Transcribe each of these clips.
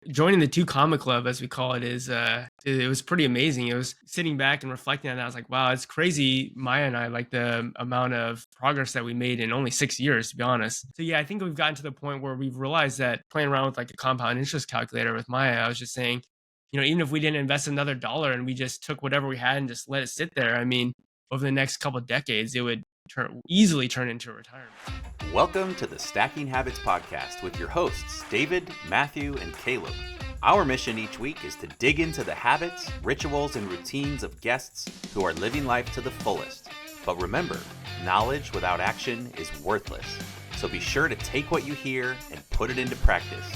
joining the 2 Comma Club, as we call it, is it was pretty amazing. It was sitting back and reflecting on that. I was like, wow, it's crazy. Maya and I, like the amount of progress that we made in only 6 years, to be honest. So yeah, I think we've gotten to the point where we've realized that playing around with like a compound interest calculator with Maya, I was just saying, even if we didn't invest another dollar and we just took whatever we had and just let it sit there, I mean, over the next couple of decades, it would easily turn into retirement. Welcome to the Stacking Habits Podcast with your hosts, David, Matthew, and Caleb. Our mission each week is to dig into the habits, rituals, and routines of guests who are living life to the fullest. But remember, knowledge without action is worthless. So be sure to take what you hear and put it into practice.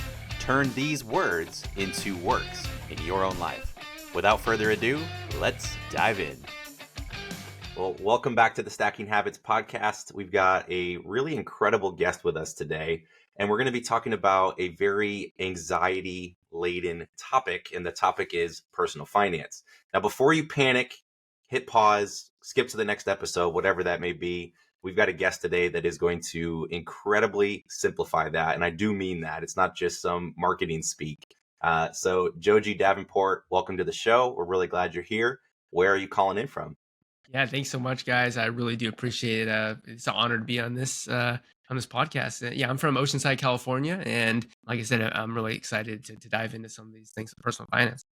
Turn these words into works in your own life. Without further ado, let's dive in. Well, welcome back to the Stacking Habits Podcast. We've got a really incredible guest with us today, and we're going to be talking about a very anxiety-laden topic, and the topic is personal finance. Now, before you panic, hit pause, skip to the next episode, whatever that may be. We've got a guest today that is going to incredibly simplify that, and I do mean that. It's not just some marketing speak. So, Joji Davenport, welcome to the show. We're really glad you're here. Where are you calling in from? Yeah, thanks so much, guys. I really do appreciate it. It's an honor to be on this podcast. Yeah, I'm from Oceanside, California, and like I said, I'm really excited to dive into some of these things of personal finance.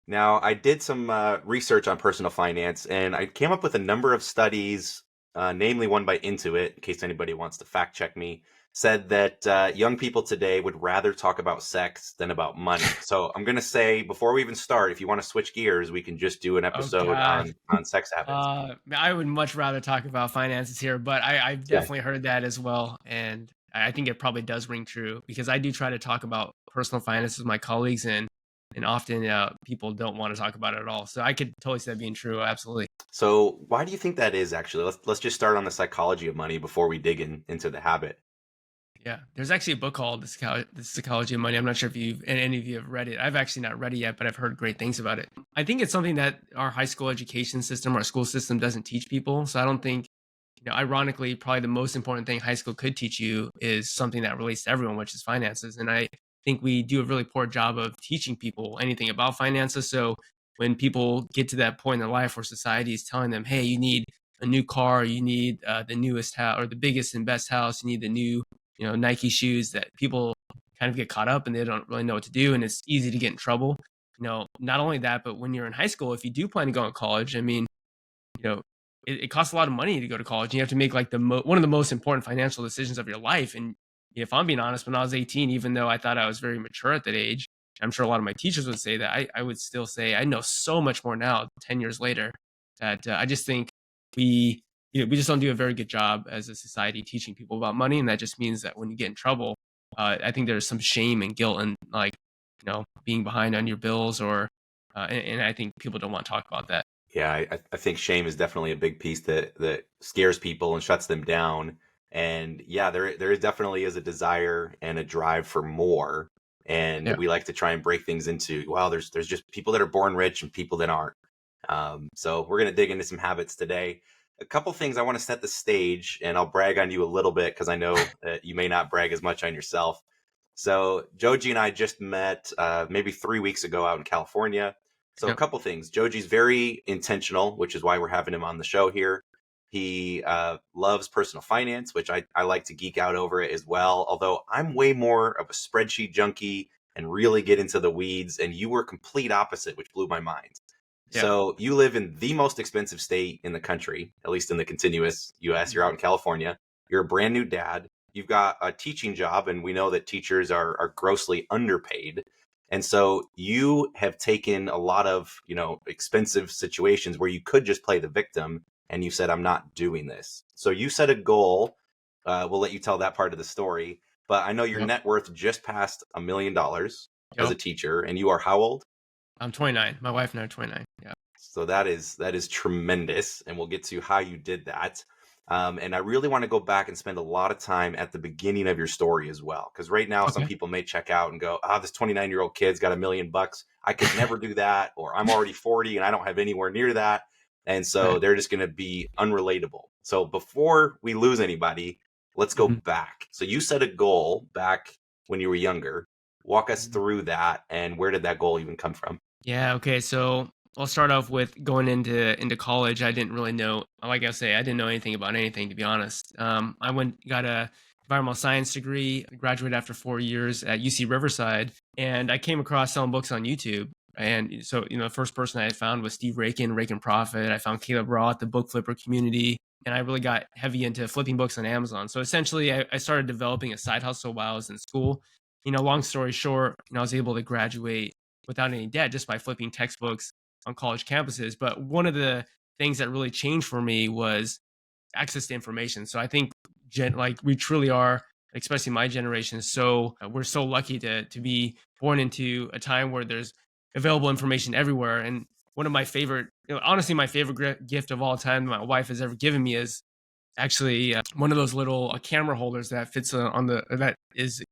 Now, I did some research on personal finance, and I came up with a number of studies, namely one by Intuit, in case anybody wants to fact check me, said that young people today would rather talk about sex than about money. So I'm going to say, before we even start, if you want to switch gears, we can just do an Oh episode God, on sex habits. I would much rather talk about finances here, but I've Yeah. definitely heard that as well, and I think it probably does ring true because I do try to talk about personal finances with my colleagues, and often people don't want to talk about it at all. So I could totally see that being true. Absolutely. So why do you think that is, actually? Let's just start on the psychology of money before we dig into the habit. Yeah, there's actually a book called The Psychology of Money. I'm not sure if any of you have read it. I've actually not read it yet, but I've heard great things about it. I think it's something that our high school education system, our school system doesn't teach people. So I don't think, ironically, probably the most important thing high school could teach you is something that relates to everyone, which is finances. And I think we do a really poor job of teaching people anything about finances. So when people get to that point in their life where society is telling them, hey, you need a new car, you need the newest house or the biggest and best house, you need the new Nike shoes, that people kind of get caught up and they don't really know what to do. And it's easy to get in trouble. Not only that, but when you're in high school, if you do plan to go to college, I mean, it costs a lot of money to go to college. And you have to make like one of the most important financial decisions of your life. And if I'm being honest, when I was 18, even though I thought I was very mature at that age, I'm sure a lot of my teachers would say that I would still say I know so much more now, 10 years later, that I just think we just don't do a very good job as a society teaching people about money. And that just means that when you get in trouble, I think there's some shame and guilt and like, being behind on your bills and I think people don't want to talk about that. Yeah, I think shame is definitely a big piece that scares people and shuts them down. And yeah, there definitely is a desire and a drive for more. And Yeah. we like to try and break things into, well, there's just people that are born rich and people that aren't. So we're going to dig into some habits today. A couple things I want to set the stage, and I'll brag on you a little bit because I know that you may not brag as much on yourself. So Joji and I just met maybe 3 weeks ago out in California. So a Yep. couple things. Joji's very intentional, which is why we're having him on the show here. He loves personal finance, which I like to geek out over it as well. Although I'm way more of a spreadsheet junkie and really get into the weeds. And you were complete opposite, which blew my mind. Yeah. So you live in the most expensive state in the country, at least in the continuous US. You're out in California. You're a brand new dad. You've got a teaching job, and we know that teachers are grossly underpaid. And so you have taken a lot of, expensive situations where you could just play the victim, and you said, I'm not doing this. So you set a goal. We'll let you tell that part of the story. But I know your Yep. net worth just passed $1 million as a Yep. teacher, and you are how old? I'm 29. My wife and I are 29. Yeah. So that is tremendous, and we'll get to how you did that. And I really want to go back and spend a lot of time at the beginning of your story as well, because right now some Okay. people may check out and go, this 29-year-old kid's got $1 million. I could never do that, or I'm already 40 and I don't have anywhere near that. And so Right. they're just going to be unrelatable. So before we lose anybody, let's go Mhm. back. So you set a goal back when you were younger. Walk us through that, and where did that goal even come from? Yeah. Okay. So I'll start off with going into college. I didn't really know, like I say, I didn't know anything about anything, to be honest. I got a environmental science degree, graduated after 4 years at UC Riverside, and I came across selling books on YouTube. And so, the first person I had found was Steve Rakin, Rakin Profit. I found Caleb Roth, the book flipper community, and I really got heavy into flipping books on Amazon. So essentially, I started developing a side hustle while I was in school. Long story short, I was able to graduate without any debt just by flipping textbooks on college campuses. But one of the things that really changed for me was access to information. So I think like we truly are, especially my generation, so we're so lucky to be born into a time where there's available information everywhere. And one of my favorite, honestly, my favorite gift of all time my wife has ever given me is actually one of those little camera holders that fits on the that is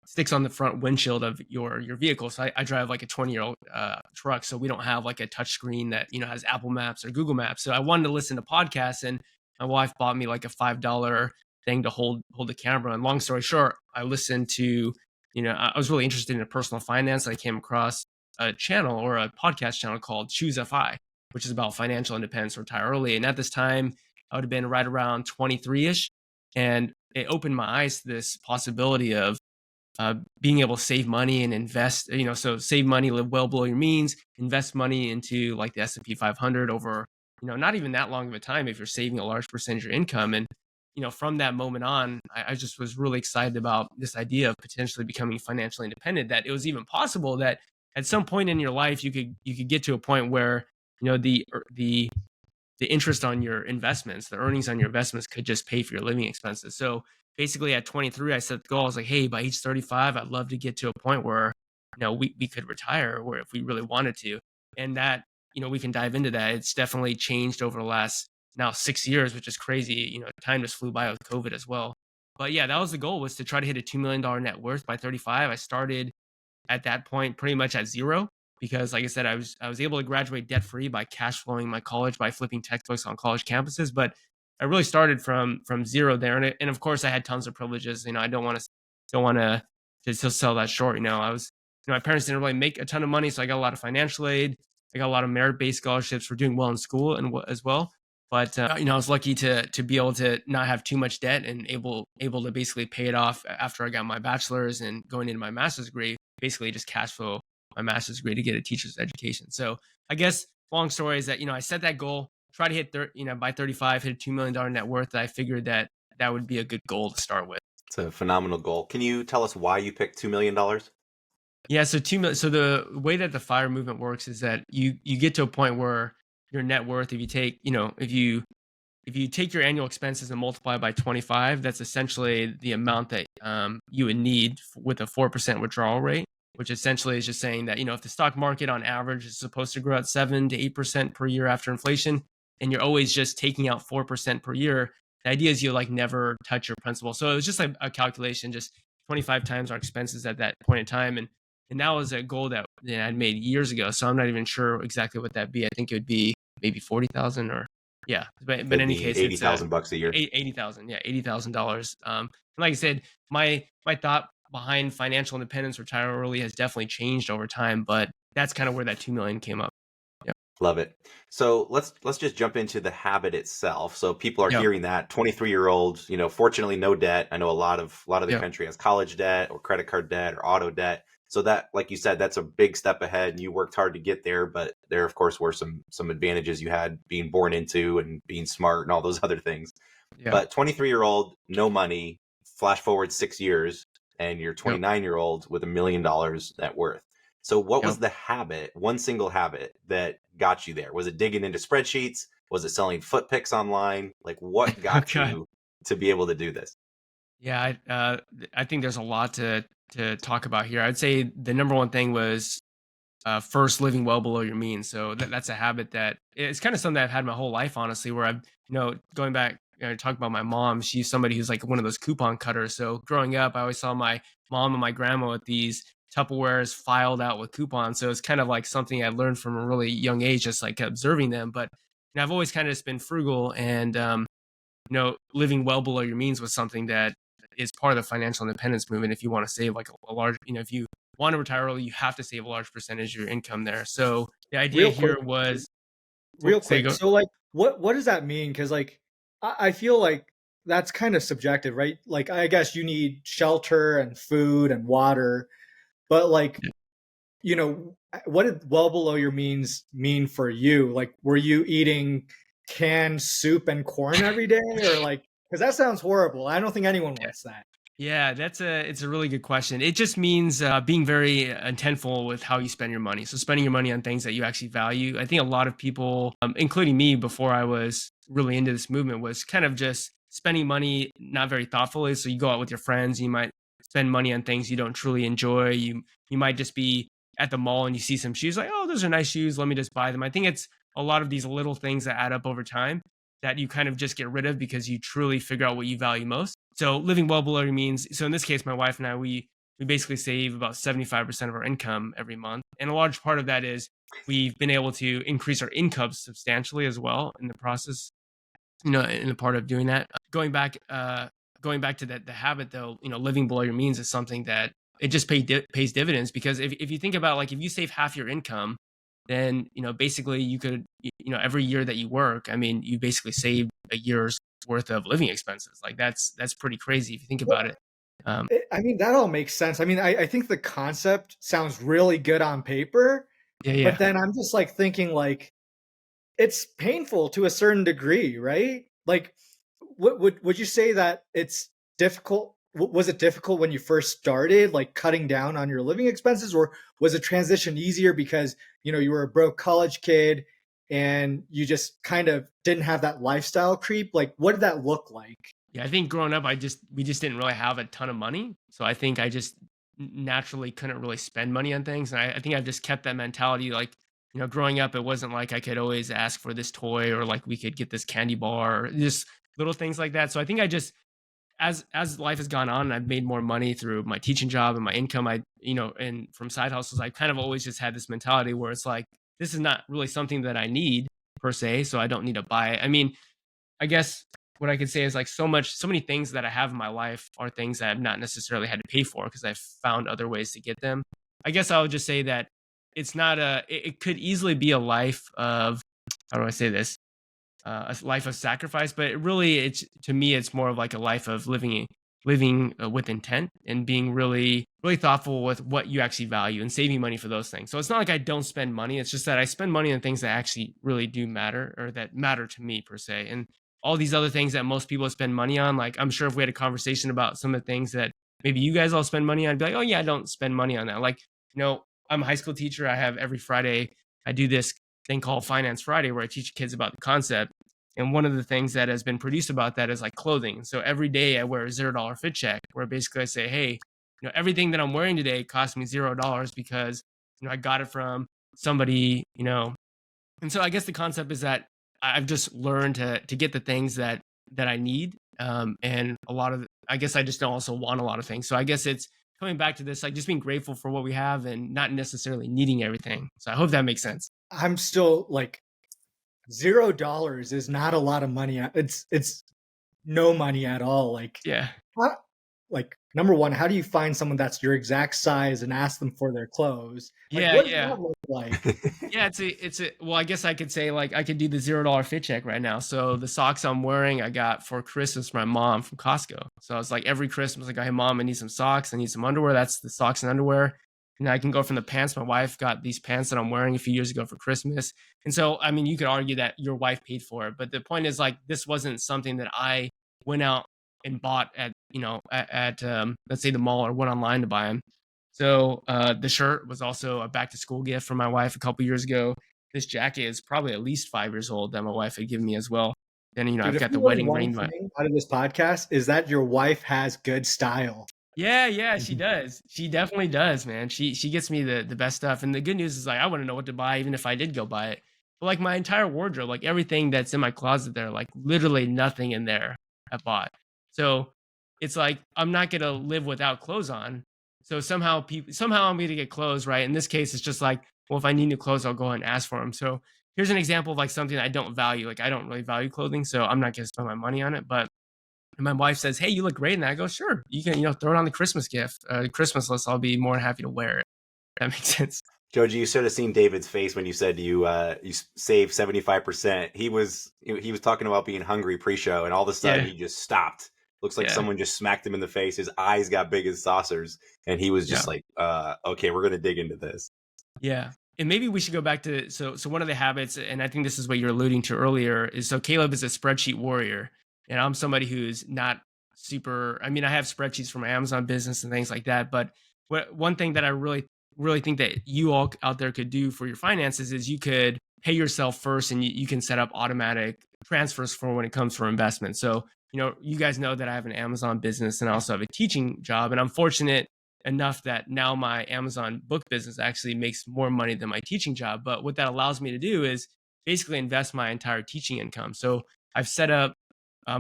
sticks on the front windshield of your vehicle. So I drive like a 20-year-old truck, so we don't have like a touch screen that has Apple Maps or Google Maps. So I wanted to listen to podcasts, and my wife bought me like a $5 thing to hold the camera. And long story short, I listened to I was really interested in personal finance. I came across a channel or a podcast channel called Choose FI, which is about financial independence, retire early. And at this time, I would have been right around 23-ish. And it opened my eyes to this possibility of being able to save money and invest, so save money, live well below your means, invest money into like the S&P 500 over, not even that long of a time if you're saving a large percentage of your income. And, from that moment on, I just was really excited about this idea of potentially becoming financially independent, that it was even possible that at some point in your life, you could get to a point where, the interest on your investments, the earnings on your investments could just pay for your living expenses. So basically at 23, I set the goal. I was like, hey, by age 35, I'd love to get to a point where, we could retire, where if we really wanted to. And that, we can dive into that. It's definitely changed over the last now 6 years, which is crazy. Time just flew by with COVID as well. But yeah, that was the goal, was to try to hit a $2 million net worth by 35. I started at that point pretty much at zero, because like I said, I was able to graduate debt free by cash flowing my college by flipping textbooks on college campuses. But I really started from zero there, and of course I had tons of privileges. I don't want to sell that short. My parents didn't really make a ton of money, so I got a lot of financial aid. I got a lot of merit based scholarships for doing well in school and as well. But I was lucky to be able to not have too much debt and able to basically pay it off after I got my bachelor's and going into my master's degree. Basically, just cash flow my master's degree to get a teacher's education. So I guess long story is that I set that goal, try to hit by 35, hit a $2 million net worth. I figured that would be a good goal to start with. It's a phenomenal goal. Can you tell us why you picked $2 million? Yeah, so 2 million. So the way that the FIRE movement works is that you get to a point where your net worth, if you take if you take your annual expenses and multiply by 25, that's essentially the amount that you would need with a 4% withdrawal rate, which essentially is just saying that, if the stock market on average is supposed to grow at 7 to 8% per year after inflation, and you're always just taking out 4% per year, the idea is you like never touch your principal. So it was just like a calculation, just 25 times our expenses at that point in time. And that was a goal that I'd made years ago. So I'm not even sure exactly what that'd be. I think it would be maybe 40,000 or yeah. But in any case, it's $80,000 a year. 80,000. Yeah. $80,000. And like I said, my thought behind financial independence, retire early, has definitely changed over time, but that's kind of where that 2 million came up. Yeah. Love it. So let's just jump into the habit itself. So people are Yep. hearing that 23-year-olds, fortunately no debt. I know a lot of the Yep. country has college debt or credit card debt or auto debt. So that, like you said, that's a big step ahead, and you worked hard to get there. But there, of course, were some advantages you had being born into and being smart and all those other things. Yeah. But 23-year-old, no money, flash forward 6 years, and you're 29-year-old with $1 million net worth. So what was the habit, one single habit that got you there? Was it digging into spreadsheets? Was it selling foot picks online? Like, what got you to be able to do this? Yeah, I think there's a lot to talk about here. I'd say the number one thing was first living well below your means. So that's a habit that it's kind of something that I've had my whole life, honestly, where I've, going back, talk about my mom, she's somebody who's like one of those coupon cutters. So growing up, I always saw my mom and my grandma with these Tupperwares filed out with coupons. So it's kind of like something I learned from a really young age, just like observing them. But I've always kind of just been frugal, and living well below your means was something that is part of the financial independence movement. If you want to save like a large, if you want to retire early, you have to save a large percentage of your income there. So the idea Real quick, here was, real say quick. go. So like, what does that mean? Because like, I feel like that's kind of subjective, right? Like, I guess you need shelter and food and water, but like, what did well below your means mean for you? Like, were you eating canned soup and corn every day, or like, because that sounds horrible. I don't think anyone wants that. Yeah, it's a really good question. It just means being very intentful with how you spend your money. So spending your money on things that you actually value. I think a lot of people, including me, before I was really into this movement, was kind of just spending money not very thoughtfully. So you go out with your friends, you might spend money on things you don't truly enjoy. You might just be at the mall and you see some shoes, like, oh, those are nice shoes. Let me just buy them. I think it's a lot of these little things that add up over time that you kind of just get rid of because you truly figure out what you value most. So living well below your means. So in this case, my wife and I, we basically save about 75% of our income every month. And a large part of that is we've been able to increase our income substantially as well in the process, in the part of doing that. Going back to the habit though, living below your means is something that it just pays dividends, because if you think about, like, if you save half your income, then basically you could, every year that you work, I mean, you basically save a year's worth of living expenses. Like that's pretty crazy if you think about it. um I mean, that all makes sense. I mean, I think the concept sounds really good on paper, yeah, but yeah. then I'm just like thinking like it's painful to a certain degree, right? Like, what would you say that it's difficult? Was it difficult when you first started, like cutting down on your living expenses, or was the transition easier because you were a broke college kid and you just kind of didn't have that lifestyle creep? Like, what did that look like? Yeah, I think growing up, we just didn't really have a ton of money, so I think I just naturally couldn't really spend money on things, and I think I've just kept that mentality. Like, growing up, it wasn't like I could always ask for this toy, or like we could get this candy bar, or just little things like that. So I think I just, as life has gone on and I've made more money through my teaching job and my income, and from side hustles, I kind of always just had this mentality where it's like, this is not really something that I need per se, so I don't need to buy it. I mean, I guess what I could say is, like, so many things that I have in my life are things that I've not necessarily had to pay for because I've found other ways to get them. I guess I would just say that it's not it could easily be a life of, how do I say this? A life of sacrifice, but it's, to me, it's more of like a life of living with intent and being really really thoughtful with what you actually value and saving money for those things. So it's not like I don't spend money. It's just that I spend money on things that actually really do matter, or that matter to me per se. And all these other things that most people spend money on, like, I'm sure if we had a conversation about some of the things that maybe you guys all spend money on, I'd be like, oh yeah, I don't spend money on that. Like, I'm a high school teacher. I have every Friday, I do this thing called Finance Friday where I teach kids about the concept. And one of the things that has been produced about that is like clothing. So every day I wear a $0 fit check, where basically I say, hey, everything that I'm wearing today cost me $0 because, I got it from somebody. And so I guess the concept is that I've just learned to get the things that I need. And I guess I just don't also want a lot of things. So I guess it's coming back to this, like, just being grateful for what we have and not necessarily needing everything. So I hope that makes sense. I'm still like $0 is not a lot of money. It's no money at all. Like, Yeah. how, like, number one, how do you find someone that's your exact size and ask them for their clothes? Like, Yeah. what does Yeah. that look like? Yeah, well, I guess I could say, like, I could do the $0 fit check right now. So the socks I'm wearing, I got for Christmas from my mom from Costco. So I was like, every Christmas, like, hey mom, I need some socks, I need some underwear. That's the socks and underwear. And I can go from the pants. My wife got these pants that I'm wearing a few years ago for Christmas. And so, I mean, you could argue that your wife paid for it, but the point is, like, this wasn't something that I went out and bought at, let's say the mall, or went online to buy them. So the shirt was also a back to school gift from my wife a couple years ago. This jacket is probably at least 5 years old that my wife had given me as well. Then, Dude, I've if got we the learn wedding one ring. thing out of this podcast is that your wife has good style. Yeah, yeah, she does. She definitely does, man. She gets me the best stuff. And the good news is, like, I wouldn't know what to buy even if I did go buy it. But like my entire wardrobe, like everything that's in my closet there, like literally nothing in there I bought. So it's like I'm not gonna live without clothes on. So somehow I'm gonna get clothes, right? In this case, it's just like, well, if I need new clothes, I'll go ahead and ask for them. So here's an example of like something I don't value. Like, I don't really value clothing, so I'm not gonna spend my money on it. But And my wife says, "Hey, you look great." And I go, "Sure, you can, throw it on the Christmas gift, Christmas list. I'll be more than happy to wear it." That makes sense. Joji, you should have seen David's face when you said you save 75%. He was talking about being hungry pre-show, and all of a sudden Yeah. he just stopped. Looks like Yeah. someone just smacked him in the face. His eyes got big as saucers, and he was Yeah. just like, "Okay, we're gonna dig into this." Yeah. And maybe we should go back to so one of the habits, and I think this is what you're alluding to earlier, is so Caleb is a spreadsheet warrior, and I'm somebody who's not super. I mean, I have spreadsheets for my Amazon business and things like that, but one thing that I really think that you all out there could do for your finances is you could pay yourself first, and you can set up automatic transfers for when it comes for investment. So you guys know that I have an Amazon business and I also have a teaching job, and I'm fortunate enough that now my Amazon book business actually makes more money than my teaching job. But what that allows me to do is basically invest my entire teaching income. So I've set up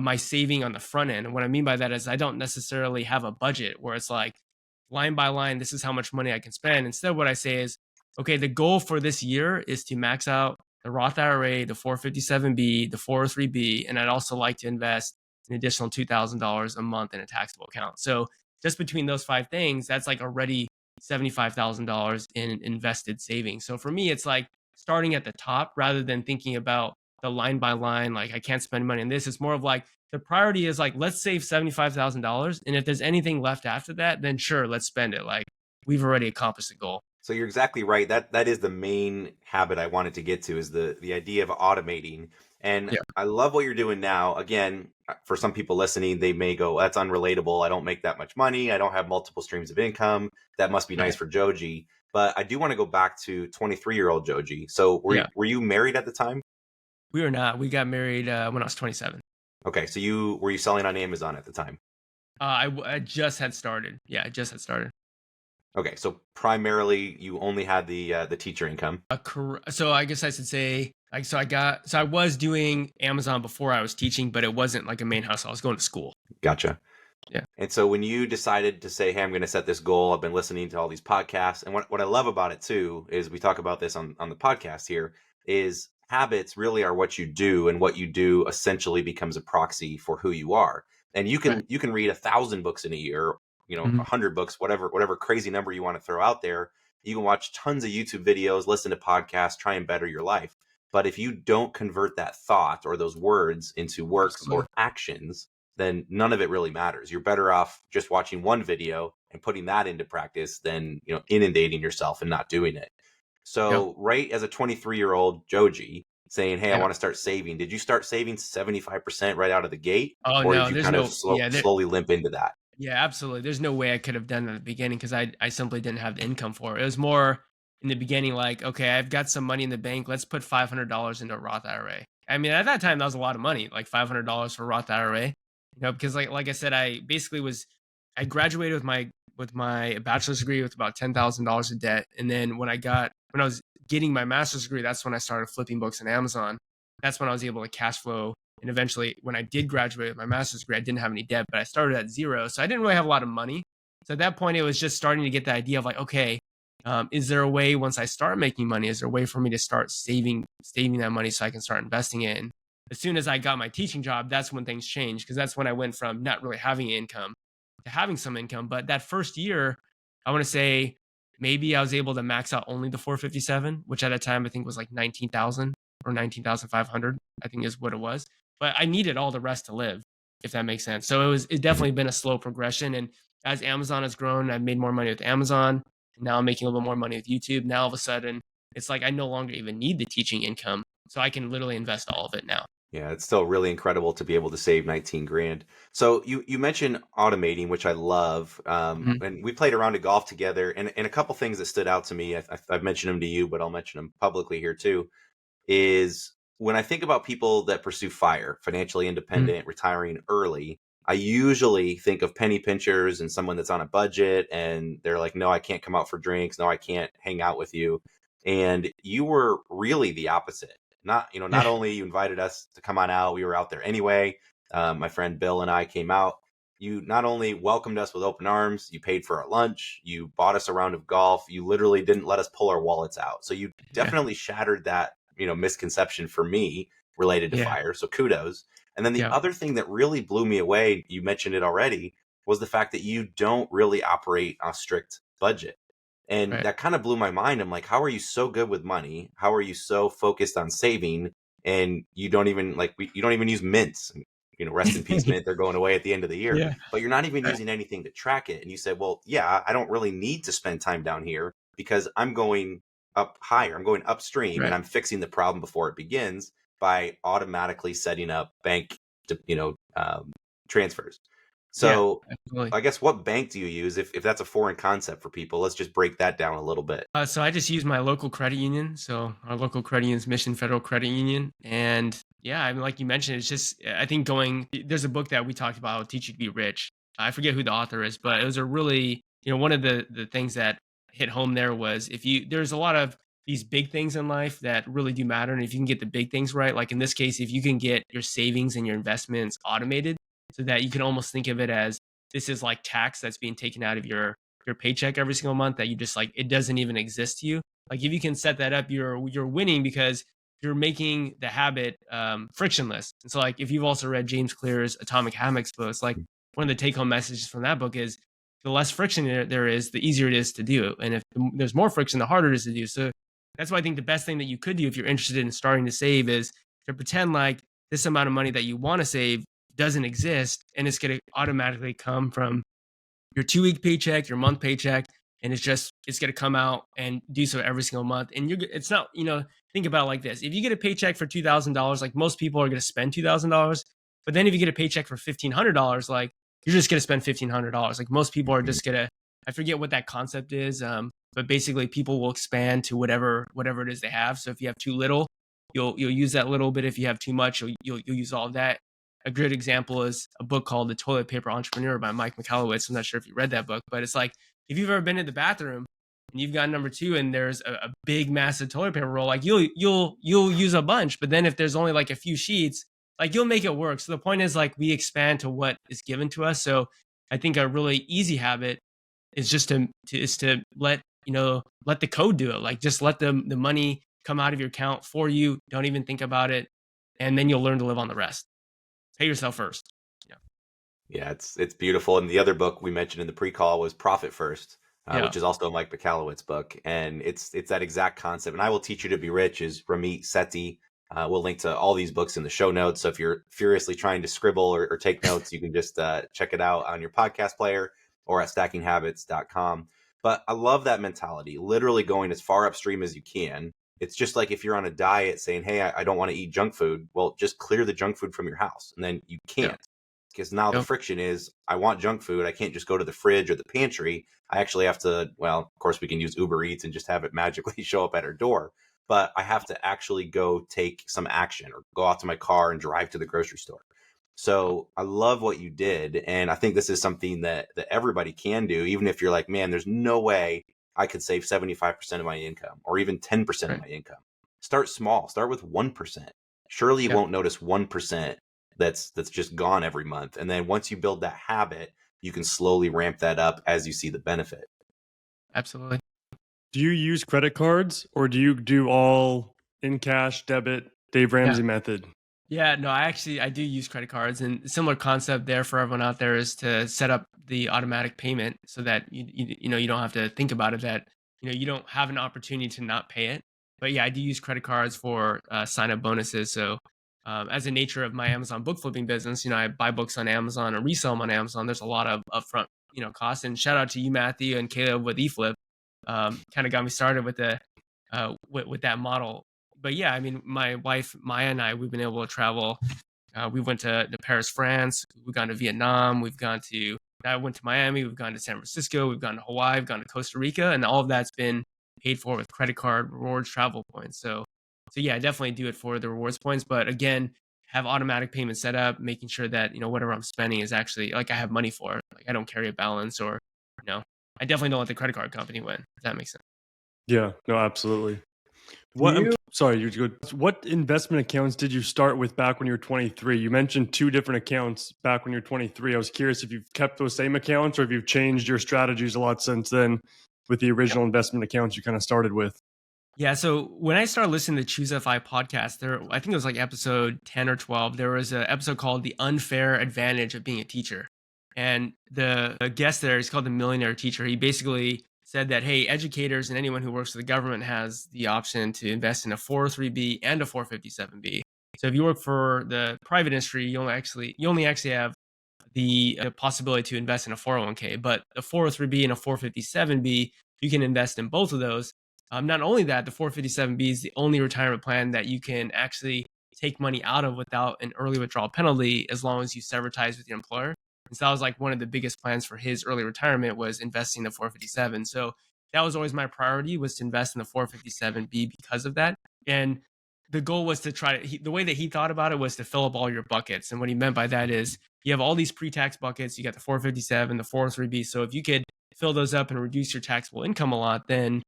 my saving on the front end. And what I mean by that is I don't necessarily have a budget where it's like line by line, this is how much money I can spend. Instead, what I say is, okay, the goal for this year is to max out the Roth IRA, the 457B, the 403B, and I'd also like to invest an additional $2,000 a month in a taxable account. So just between those five things, that's like already $75,000 in invested savings. So for me, it's like starting at the top rather than thinking about the line by line, like I can't spend money on this. It's more of like the priority is like, let's save $75,000. And if there's anything left after that, then sure, let's spend it. Like we've already accomplished the goal. So you're exactly right. That is the main habit I wanted to get to, is the idea of automating. And Yeah. I love what you're doing now. Again, for some people listening, they may go, "That's unrelatable. I don't make that much money. I don't have multiple streams of income. That must be nice Right. for Joji." But I do want to go back to 23-year-old Joji. So Yeah. were you married at the time? We were not. We got married when I was 27. Okay, so were you selling on Amazon at the time? I just had started. Yeah, I just had started. Okay, so primarily you only had the teacher income. So I guess I should say, like, so I was doing Amazon before I was teaching, but it wasn't like a main hustle. I was going to school. Gotcha. Yeah. And so when you decided to say, "Hey, I'm going to set this goal," I've been listening to all these podcasts, and what I love about it too is we talk about this on the podcast here, is habits really are what you do, and what you do essentially becomes a proxy for who you are. And you Right. can read 1,000 books in a year, Mhm. 100 books, whatever crazy number you want to throw out there. You can watch tons of YouTube videos, listen to podcasts, try and better your life. But if you don't convert that thought or those words into works Absolutely. or actions, then none of it really matters. You're better off just watching one video and putting that into practice than, inundating yourself and not doing it. Yep. So right as a 23-year-old Joji saying, "Hey, I Yeah. want to start saving," did you start saving 75% right out of the gate? Oh Or did no, you there's kind of no. Yeah. slowly limp into that? Yeah, absolutely. There's no way I could have done that at the beginning because I simply didn't have the income for it. It was more in the beginning, like, okay, I've got some money in the bank. Let's put $500 into a Roth IRA. I mean, at that time, that was a lot of money, like $500 for Roth IRA. Because like I said, I graduated with my bachelor's degree with about $10,000 of debt, and then when I was getting my master's degree, that's when I started flipping books on Amazon. That's when I was able to cash flow. And eventually, when I did graduate with my master's degree, I didn't have any debt, but I started at zero. So I didn't really have a lot of money. So at that point, it was just starting to get the idea of like, okay, is there a way once I start making money, is there a way for me to start saving that money so I can start investing it? And as soon as I got my teaching job, that's when things changed because that's when I went from not really having income to having some income. But that first year, I want to say maybe I was able to max out only the 457, which at that time I think was like 19,000 or 19,500, I think is what it was. But I needed all the rest to live, if that makes sense. So it's definitely been a slow progression. And as Amazon has grown, I've made more money with Amazon. And now I'm making a little bit more money with YouTube. Now all of a sudden, it's like I no longer even need the teaching income. So I can literally invest all of it now. Yeah, it's still really incredible to be able to save 19 grand. So you mentioned automating, which I love. Mhm. And we played around to golf together, and a couple things that stood out to me. I've mentioned them to you, but I'll mention them publicly here too. Is when I think about people that pursue FIRE, financially Mhm. independent, retiring early, I usually think of penny pinchers and someone that's on a budget, and they're like, "No, I can't come out for drinks. No, I can't hang out with you." And you were really the opposite. Not Yeah. only you invited us to come on out, we were out there anyway. My friend Bill and I came out. You not only welcomed us with open arms, you paid for our lunch, you bought us a round of golf, you literally didn't let us pull our wallets out. So you Yeah. definitely shattered that, misconception for me related to Yeah. FIRE. So kudos. And then the Yeah. other thing that really blew me away, you mentioned it already, was the fact that you don't really operate on a strict budget. And Right. that kind of blew my mind. I'm like, how are you so good with money? How are you so focused on saving? And you don't even you don't even use mints. Rest in peace, mint. They're going away at the end of the year, Yeah. but you're not even using anything to track it. And you said, well, yeah, I don't really need to spend time down here because I'm going up higher. I'm going upstream and Right. I'm fixing the problem before it begins by automatically setting up bank, transfers. Yeah. So Absolutely. I guess what bank do you use if that's a foreign concept for people? Let's just break that down a little bit. So I just use my local credit union. So our local credit union is Mission Federal Credit Union. And yeah, I mean, like you mentioned, it's just, I think there's a book that we talked about, Teach You to Be Rich. I forget who the author is, but it was a really, one of the things that hit home there was there's a lot of these big things in life that really do matter. And if you can get the big things right, like in this case, if you can get your savings and your investments automated so that you can almost think of it as this is like tax that's being taken out of your paycheck every single month that you just like it doesn't even exist to you. Like if you can set that up, you're winning because you're making the habit frictionless. And so like if you've also read James Clear's Atomic Habits books, like one of the take home messages from that book is the less friction there is, the easier it is to do. And if there's more friction, the harder it is to do. So that's why I think the best thing that you could do if you're interested in starting to save is to pretend like this amount of money that you want to save doesn't exist and it's going to automatically come from your 2 week paycheck, your month paycheck, and it's going to come out and do so every single month. And it's not, think about it like this. If you get a paycheck for $2,000, like most people are going to spend $2,000, but then if you get a paycheck for $1,500, like you're just going to spend $1,500. Like most people are just going to, I forget what that concept is. But basically people will expand to whatever it is they have. So if you have too little, you'll use that little bit. If you have too much, you'll use all of that. A good example is a book called The Toilet Paper Entrepreneur by Mike Michalowicz. I'm not sure if you read that book, but it's like if you've ever been in the bathroom and you've got number two and there's a big massive toilet paper roll, like you'll use a bunch, but then if there's only like a few sheets, like you'll make it work. So the point is like we expand to what is given to us. So I think a really easy habit is just to let let the code do it. Like just let the money come out of your account for you. Don't even think about it, and then you'll learn to live on the rest. Pay yourself first. Yeah. Yeah, it's beautiful. And the other book we mentioned in the pre-call was Profit First, Yeah. which is also a Mike Michalowicz book, and it's that exact concept. And I Will Teach You to Be Rich is Ramit Sethi. We'll link to all these books in the show notes. So if you're furiously trying to scribble or take notes, you can just check it out on your podcast player or at stackinghabits.com. But I love that mentality, literally going as far upstream as you can. It's just like if you're on a diet saying, hey, I don't want to eat junk food. Well, just clear the junk food from your house. And then you Yeah. can't, because now the Yep. friction is I want junk food. I can't just go to the fridge or the pantry. I actually have to, well, of course we can use Uber Eats and just have it magically show up at our door. But I have to actually go take some action or go out to my car and drive to the grocery store. So I love what you did. And I think this is something that everybody can do, even if you're like, man, there's no way I could save 75% of my income or even 10% of Right. my income. Start small, start with 1%. Surely you Yeah. won't notice 1% that's just gone every month. And then once you build that habit, you can slowly ramp that up as you see the benefit. Absolutely. Do you use credit cards or do you do all in cash, debit, Dave Yeah. Ramsey method? Yeah, no, I do use credit cards, and similar concept there for everyone out there is to set up the automatic payment so that you don't have to think about it, that you don't have an opportunity to not pay it. But yeah, I do use credit cards for sign up bonuses. So as a nature of my Amazon book flipping business, I buy books on Amazon and resell them on Amazon. There's a lot of upfront costs. And shout out to you, Matthew and Caleb with eFlip. Kind of got me started with the with that model. But yeah, I mean, my wife Maya and we've been able to travel. We went to Paris, France. We've gone to Vietnam. I went to Miami. We've gone to San Francisco. We've gone to Hawaii. We've gone to Costa Rica, and all of that's been paid for with credit card rewards, travel points. So yeah, I definitely do it for the rewards points. But again, have automatic payments set up, making sure that whatever I'm spending is actually like I have money for it. Like I don't carry a balance, or I definitely don't let the credit card company win. If that makes sense. Yeah, no, absolutely. you- Sorry, you go. What investment accounts did you start with back when you were 23? You mentioned 2 different accounts back when you were 23. I was curious if you've kept those same accounts or if you've changed your strategies a lot since then with the original investment accounts you kind of started with. Yeah, so when I started listening to Choose FI podcast, I think it was like episode 10 or 12, there was an episode called The Unfair Advantage of Being a Teacher. And the guest there is called the Millionaire Teacher. He basically said that, hey, educators and anyone who works for the government has the option to invest in a 403B and a 457B. So if you work for the private industry, you only actually have the possibility to invest in a 401k, but a 403b and a 457b, you can invest in both of those. Not only that, the 457b is the only retirement plan that you can actually take money out of without an early withdrawal penalty as long as you sever ties with your employer. And so that was like one of the biggest plans for his early retirement was investing in the 457. So that was always my priority, was to invest in the 457b because of that. And the goal was to the way that he thought about it was to fill up all your buckets. And what he meant by that is you have all these pre-tax buckets. You got the 457, the 403b. So if you could fill those up and reduce your taxable income a lot, then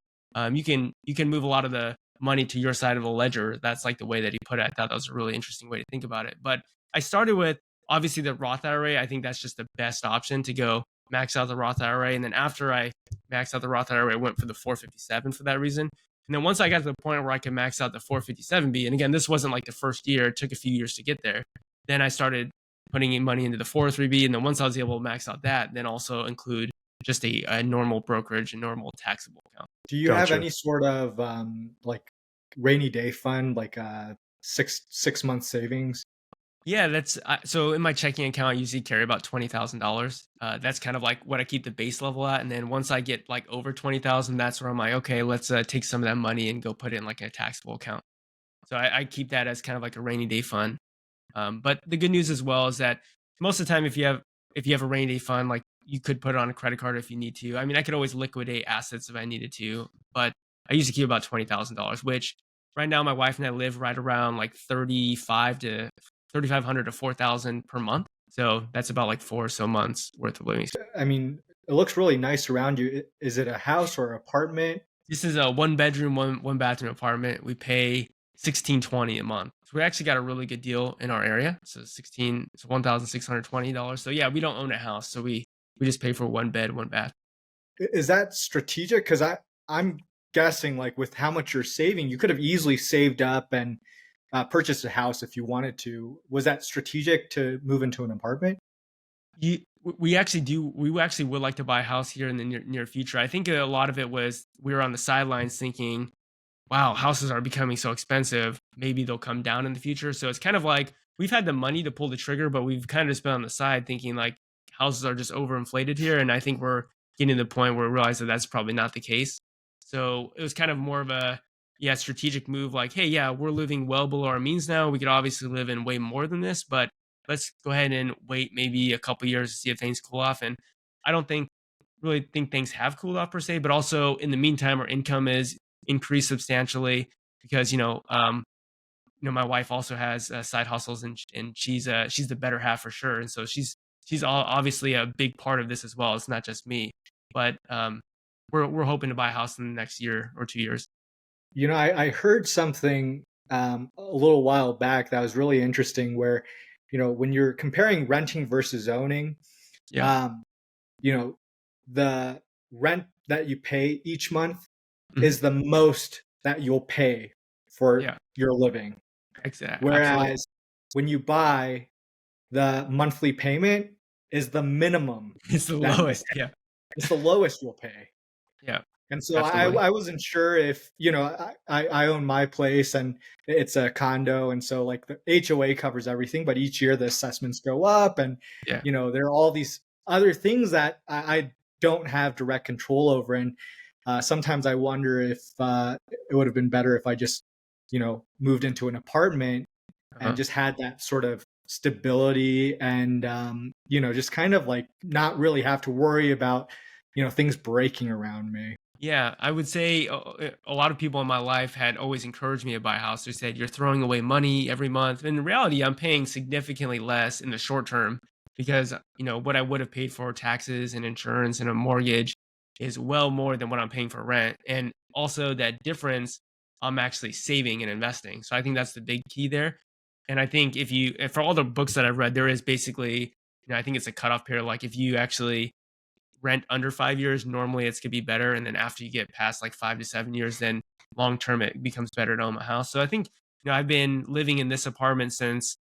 you can move a lot of the money to your side of the ledger. That's like the way that he put it. I thought that was a really interesting way to think about it. But I started with obviously the Roth IRA. I think that's just the best option to go max out the Roth IRA. And then after I maxed out the Roth IRA, I went for the 457 for that reason. And then once I got to the point where I could max out the 457B, and again, this wasn't like the first year, it took a few years to get there. Then I started putting in money into the 403B. And then once I was able to max out that, then also include just a normal brokerage and normal taxable account. Do you have Gotcha. any sort of like rainy day fund, like six month savings? Yeah, that's so in my checking account, I usually carry about $20,000. That's kind of like what I keep the base level at. And then once I get like over 20,000, that's where I'm like, okay, let's take some of that money and go put it in like a taxable account. So I keep that as kind of like a rainy day fund. But the good news as well is that most of the time, if you have a rainy day fund, like you could put it on a credit card if you need to. I mean, I could always liquidate assets if I needed to, but I usually keep about $20,000, which right now my wife and I live right around like 3,500 to 4,000 per month. So that's about like 4 or so months worth of living. I mean, it looks really nice around you. Is it a house or apartment? This is a one bedroom, one bathroom apartment. We pay 1620 a month. So we actually got a really good deal in our area. So it's $1,620. So yeah, we don't own a house. So we just pay for one bed, one bath. Is that strategic? Because I'm guessing like with how much you're saving, you could have easily saved up and purchased a house if you wanted to. Was that strategic to move into an apartment? We actually would like to buy a house here in the near future. I think a lot of it was we were on the sidelines thinking, wow, houses are becoming so expensive. Maybe they'll come down in the future. So it's kind of like we've had the money to pull the trigger, but we've kind of just been on the side thinking like houses are just overinflated here. And I think we're getting to the point where we realize that that's probably not the case. So it was kind of more of a strategic move like, hey, yeah, we're living well below our means now. We could obviously live in way more than this, but let's go ahead and wait maybe a couple years to see if things cool off. And I don't really think things have cooled off per se, but also in the meantime, our income is increased substantially because my wife also has side hustles and she's the better half for sure, and so she's obviously a big part of this as well. It's not just me, but we're hoping to buy a house in the next year or 2 years. I heard something a little while back that was really interesting where, when you're comparing renting versus owning, Yeah. um, the rent that you pay each month Mhm. is the most that you'll pay for Yeah. your living. Exactly. Absolutely. Whereas when you buy, the monthly payment is the minimum It's the that you'll lowest. pay. Yeah. It's the lowest you'll pay. Yeah. And so Absolutely. I wasn't sure if, I own my place and it's a condo. And so like the HOA covers everything, but each year the assessments go up and, Yeah. there are all these other things that I don't have direct control over. And sometimes I wonder if it would have been better if I just, moved into an apartment Uh-huh. and just had that sort of stability and, just kind of like not really have to worry about, things breaking around me. Yeah, I would say a lot of people in my life had always encouraged me to buy a house. They said, you're throwing away money every month. And in reality, I'm paying significantly less in the short term because, what I would have paid for taxes and insurance and a mortgage is well more than what I'm paying for rent. And also that difference, I'm actually saving and investing. So I think that's the big key there. And I think if for all the books that I've read, there is basically, I think it's a cutoff period. Like if you actually rent under 5 years, normally it's gonna be better. And then after you get past like 5 to 7 years, then long term it becomes better to own my house. So I think, I've been living in this apartment since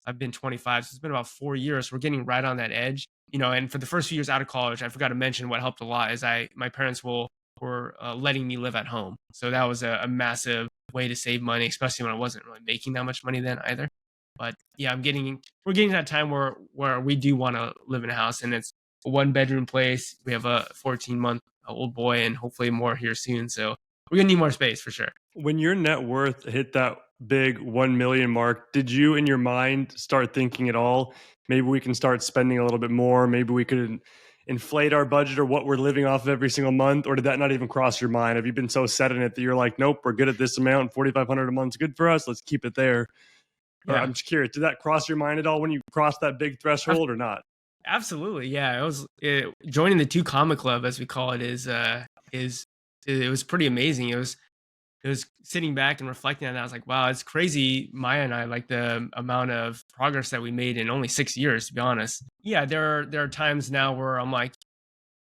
I've been 25. So it's been about 4 years. We're getting right on that edge, and for the first few years out of college, I forgot to mention what helped a lot is my parents were letting me live at home. So that was a massive way to save money, especially when I wasn't really making that much money then either. But yeah, we're getting to that time where we do want to live in a house, and it's a 1 bedroom place. We have a 14-month old boy and hopefully more here soon. So we're gonna need more space for sure. When your net worth hit that big 1 million mark, did you in your mind start thinking at all, maybe we can start spending a little bit more, maybe we could inflate our budget or what we're living off of every single month? Or did that not even cross your mind? Have you been so set in it that you're like, nope, we're good at this amount, 4,500 a month's good for us, let's keep it there? Yeah. I'm just curious, did that cross your mind at all when you crossed that big threshold or not? Absolutely, yeah. Joining the 2 Comma Club, as we call it, it was pretty amazing. It was sitting back and reflecting on that. I was like, wow, it's crazy. Maya and I, like the amount of progress that we made in only 6 years, to be honest. Yeah, there are times now where I'm like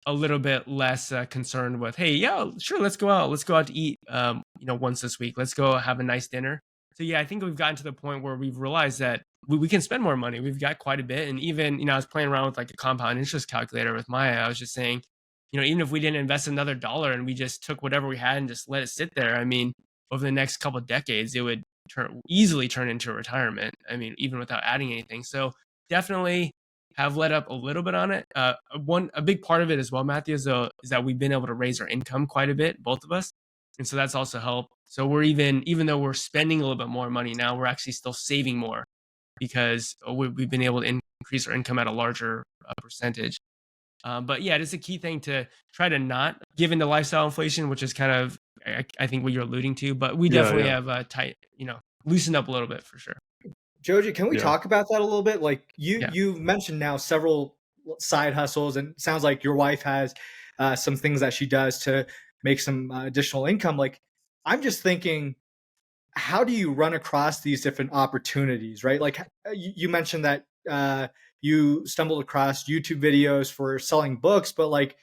a little bit less concerned with, hey, yeah, sure, let's go out to eat, once this week. Let's go have a nice dinner. So yeah, I think we've gotten to the point where we've realized that we can spend more money. We've got quite a bit. And even, I was playing around with like a compound interest calculator with Maya. I was just saying, even if we didn't invest another dollar and we just took whatever we had and just let it sit there, I mean, over the next couple of decades, it would easily turn into a retirement. I mean, even without adding anything. So definitely have let up a little bit on it. A big part of it as well, Matthew, is that we've been able to raise our income quite a bit, both of us. And so that's also helped. So we're even though we're spending a little bit more money now, we're actually still saving more because we've been able to increase our income at a larger percentage. But yeah, it is a key thing to try to not give into lifestyle inflation, which is kind of, I think, what you're alluding to. But we definitely have loosened up a little bit for sure. Joji, can we talk about that a little bit? Like Yeah. you've mentioned now several side hustles, and it sounds like your wife has some things that she does to make some additional income. Like, I'm just thinking, how do you run across these different opportunities, right? Like you mentioned that you stumbled across YouTube videos for selling books, but like,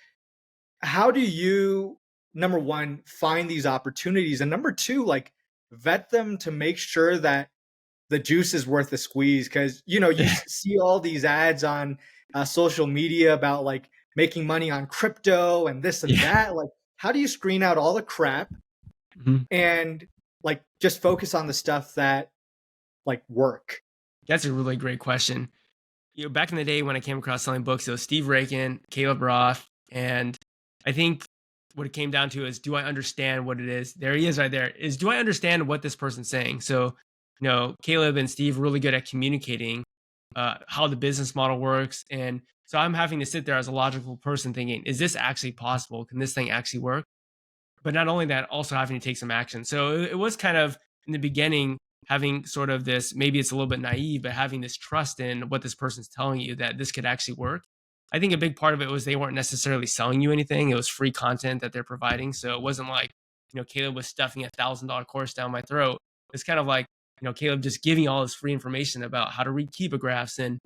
how do you, number one, find these opportunities, and number two, like vet them to make sure that the juice is worth the squeeze? Because you see all these ads on social media about like making money on crypto and this and Yeah. that. Like, how do you screen out all the crap Mhm. and like just focus on the stuff that like work? That's a really great question. Back in the day when I came across selling books, it was Steve Rakin, Caleb Roth, and I think what it came down to is, do I understand what it is? There he is right there. Is, do I understand what this person's saying? So, Caleb and Steve are really good at communicating how the business model works. And so I'm having to sit there as a logical person thinking, is this actually possible? Can this thing actually work? But not only that, also having to take some action. So it was kind of in the beginning having sort of this, maybe it's a little bit naive, but having this trust in what this person's telling you that this could actually work. I think a big part of it was they weren't necessarily selling you anything. It was free content that they're providing. So it wasn't like, Caleb was stuffing $1,000 course down my throat. It's kind of like, Caleb just giving all this free information about how to read Kiba graphs. And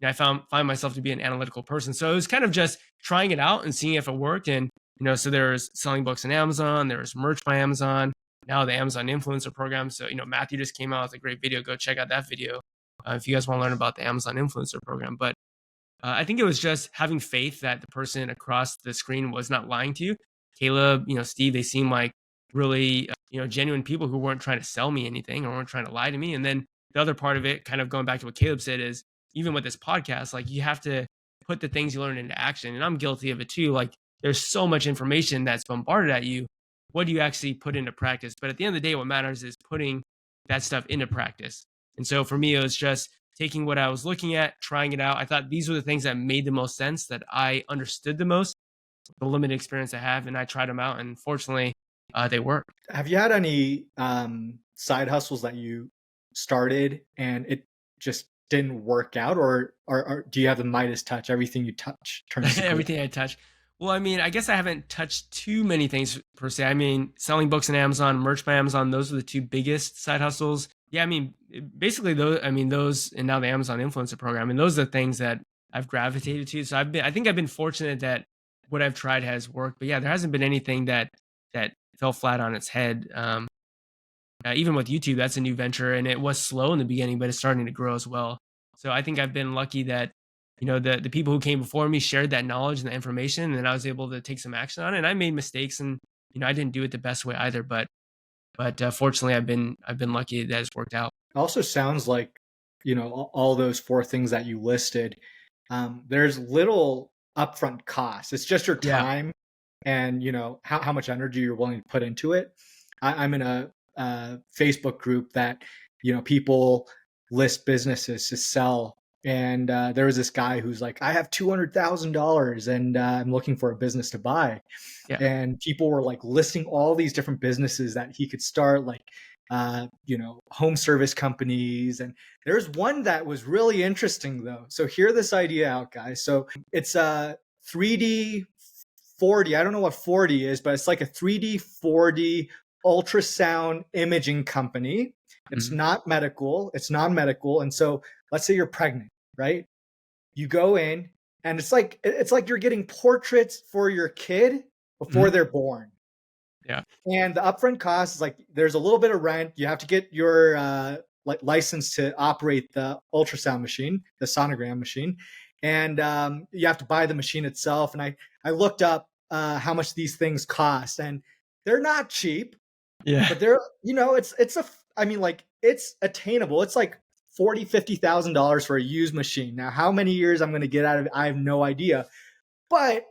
I find myself to be an analytical person. So it was kind of just trying it out and seeing if it worked. And, so there's selling books on Amazon, there's merch by Amazon, now the Amazon influencer program. So, Matthew just came out with a great video. Go check out that video if you guys want to learn about the Amazon influencer program. But I think it was just having faith that the person across the screen was not lying to you. Caleb, Steve, they seem like really, genuine people who weren't trying to sell me anything or weren't trying to lie to me. And then the other part of it, kind of going back to what Caleb said, is even with this podcast, like you have to put the things you learn into action. And I'm guilty of it too. Like there's so much information that's bombarded at you. What do you actually put into practice? But at the end of the day, what matters is putting that stuff into practice. And so for me, it was just taking what I was looking at, trying it out. I thought these were the things that made the most sense, that I understood the most, the limited experience I have, and I tried them out. And fortunately, they work. Have you had any side hustles that you started and it just didn't work out, or do you have the Midas touch? Everything you touch turns to gold? Everything I touch. Well, I mean, I guess I haven't touched too many things per se. I mean, selling books on Amazon, merch by Amazon, those are the two biggest side hustles. Yeah, I mean, basically those, and now the Amazon influencer program, and those are the things that I've gravitated to. So I think I've been fortunate that what I've tried has worked. But yeah, there hasn't been anything that fell flat on its head. Even with YouTube, that's a new venture, and it was slow in the beginning, but it's starting to grow as well. So I think I've been lucky that, the people who came before me shared that knowledge and the information, and then I was able to take some action on it. And I made mistakes, and I didn't do it the best way either. But fortunately, I've been lucky that it's worked out. It also sounds like, all those four things that you listed, there's little upfront cost. It's just your Yeah. time and, how much energy you're willing to put into it. I'm in a Facebook group that, people list businesses to sell. And there was this guy who's like, I have $200,000 and I'm looking for a business to buy. Yeah. And people were like listing all these different businesses that he could start, like home service companies. And there's one that was really interesting though. So hear this idea out, guys. So it's a 3D 4D. I don't know what 4D is, but it's like a 3D 4D ultrasound imaging company. It's not medical, it's non-medical. And so let's say you're pregnant, right? You go in and it's like you're getting portraits for your kid before they're born. Yeah. And the upfront cost is like there's a little bit of rent. You have to get your license to operate the ultrasound machine, the sonogram machine, and you have to buy the machine itself. And I looked up how much these things cost, and they're not cheap, Yeah. but they're it's attainable. It's like $40,000-$50,000 for a used machine. Now, how many years I'm going to get out of it, I have no idea. But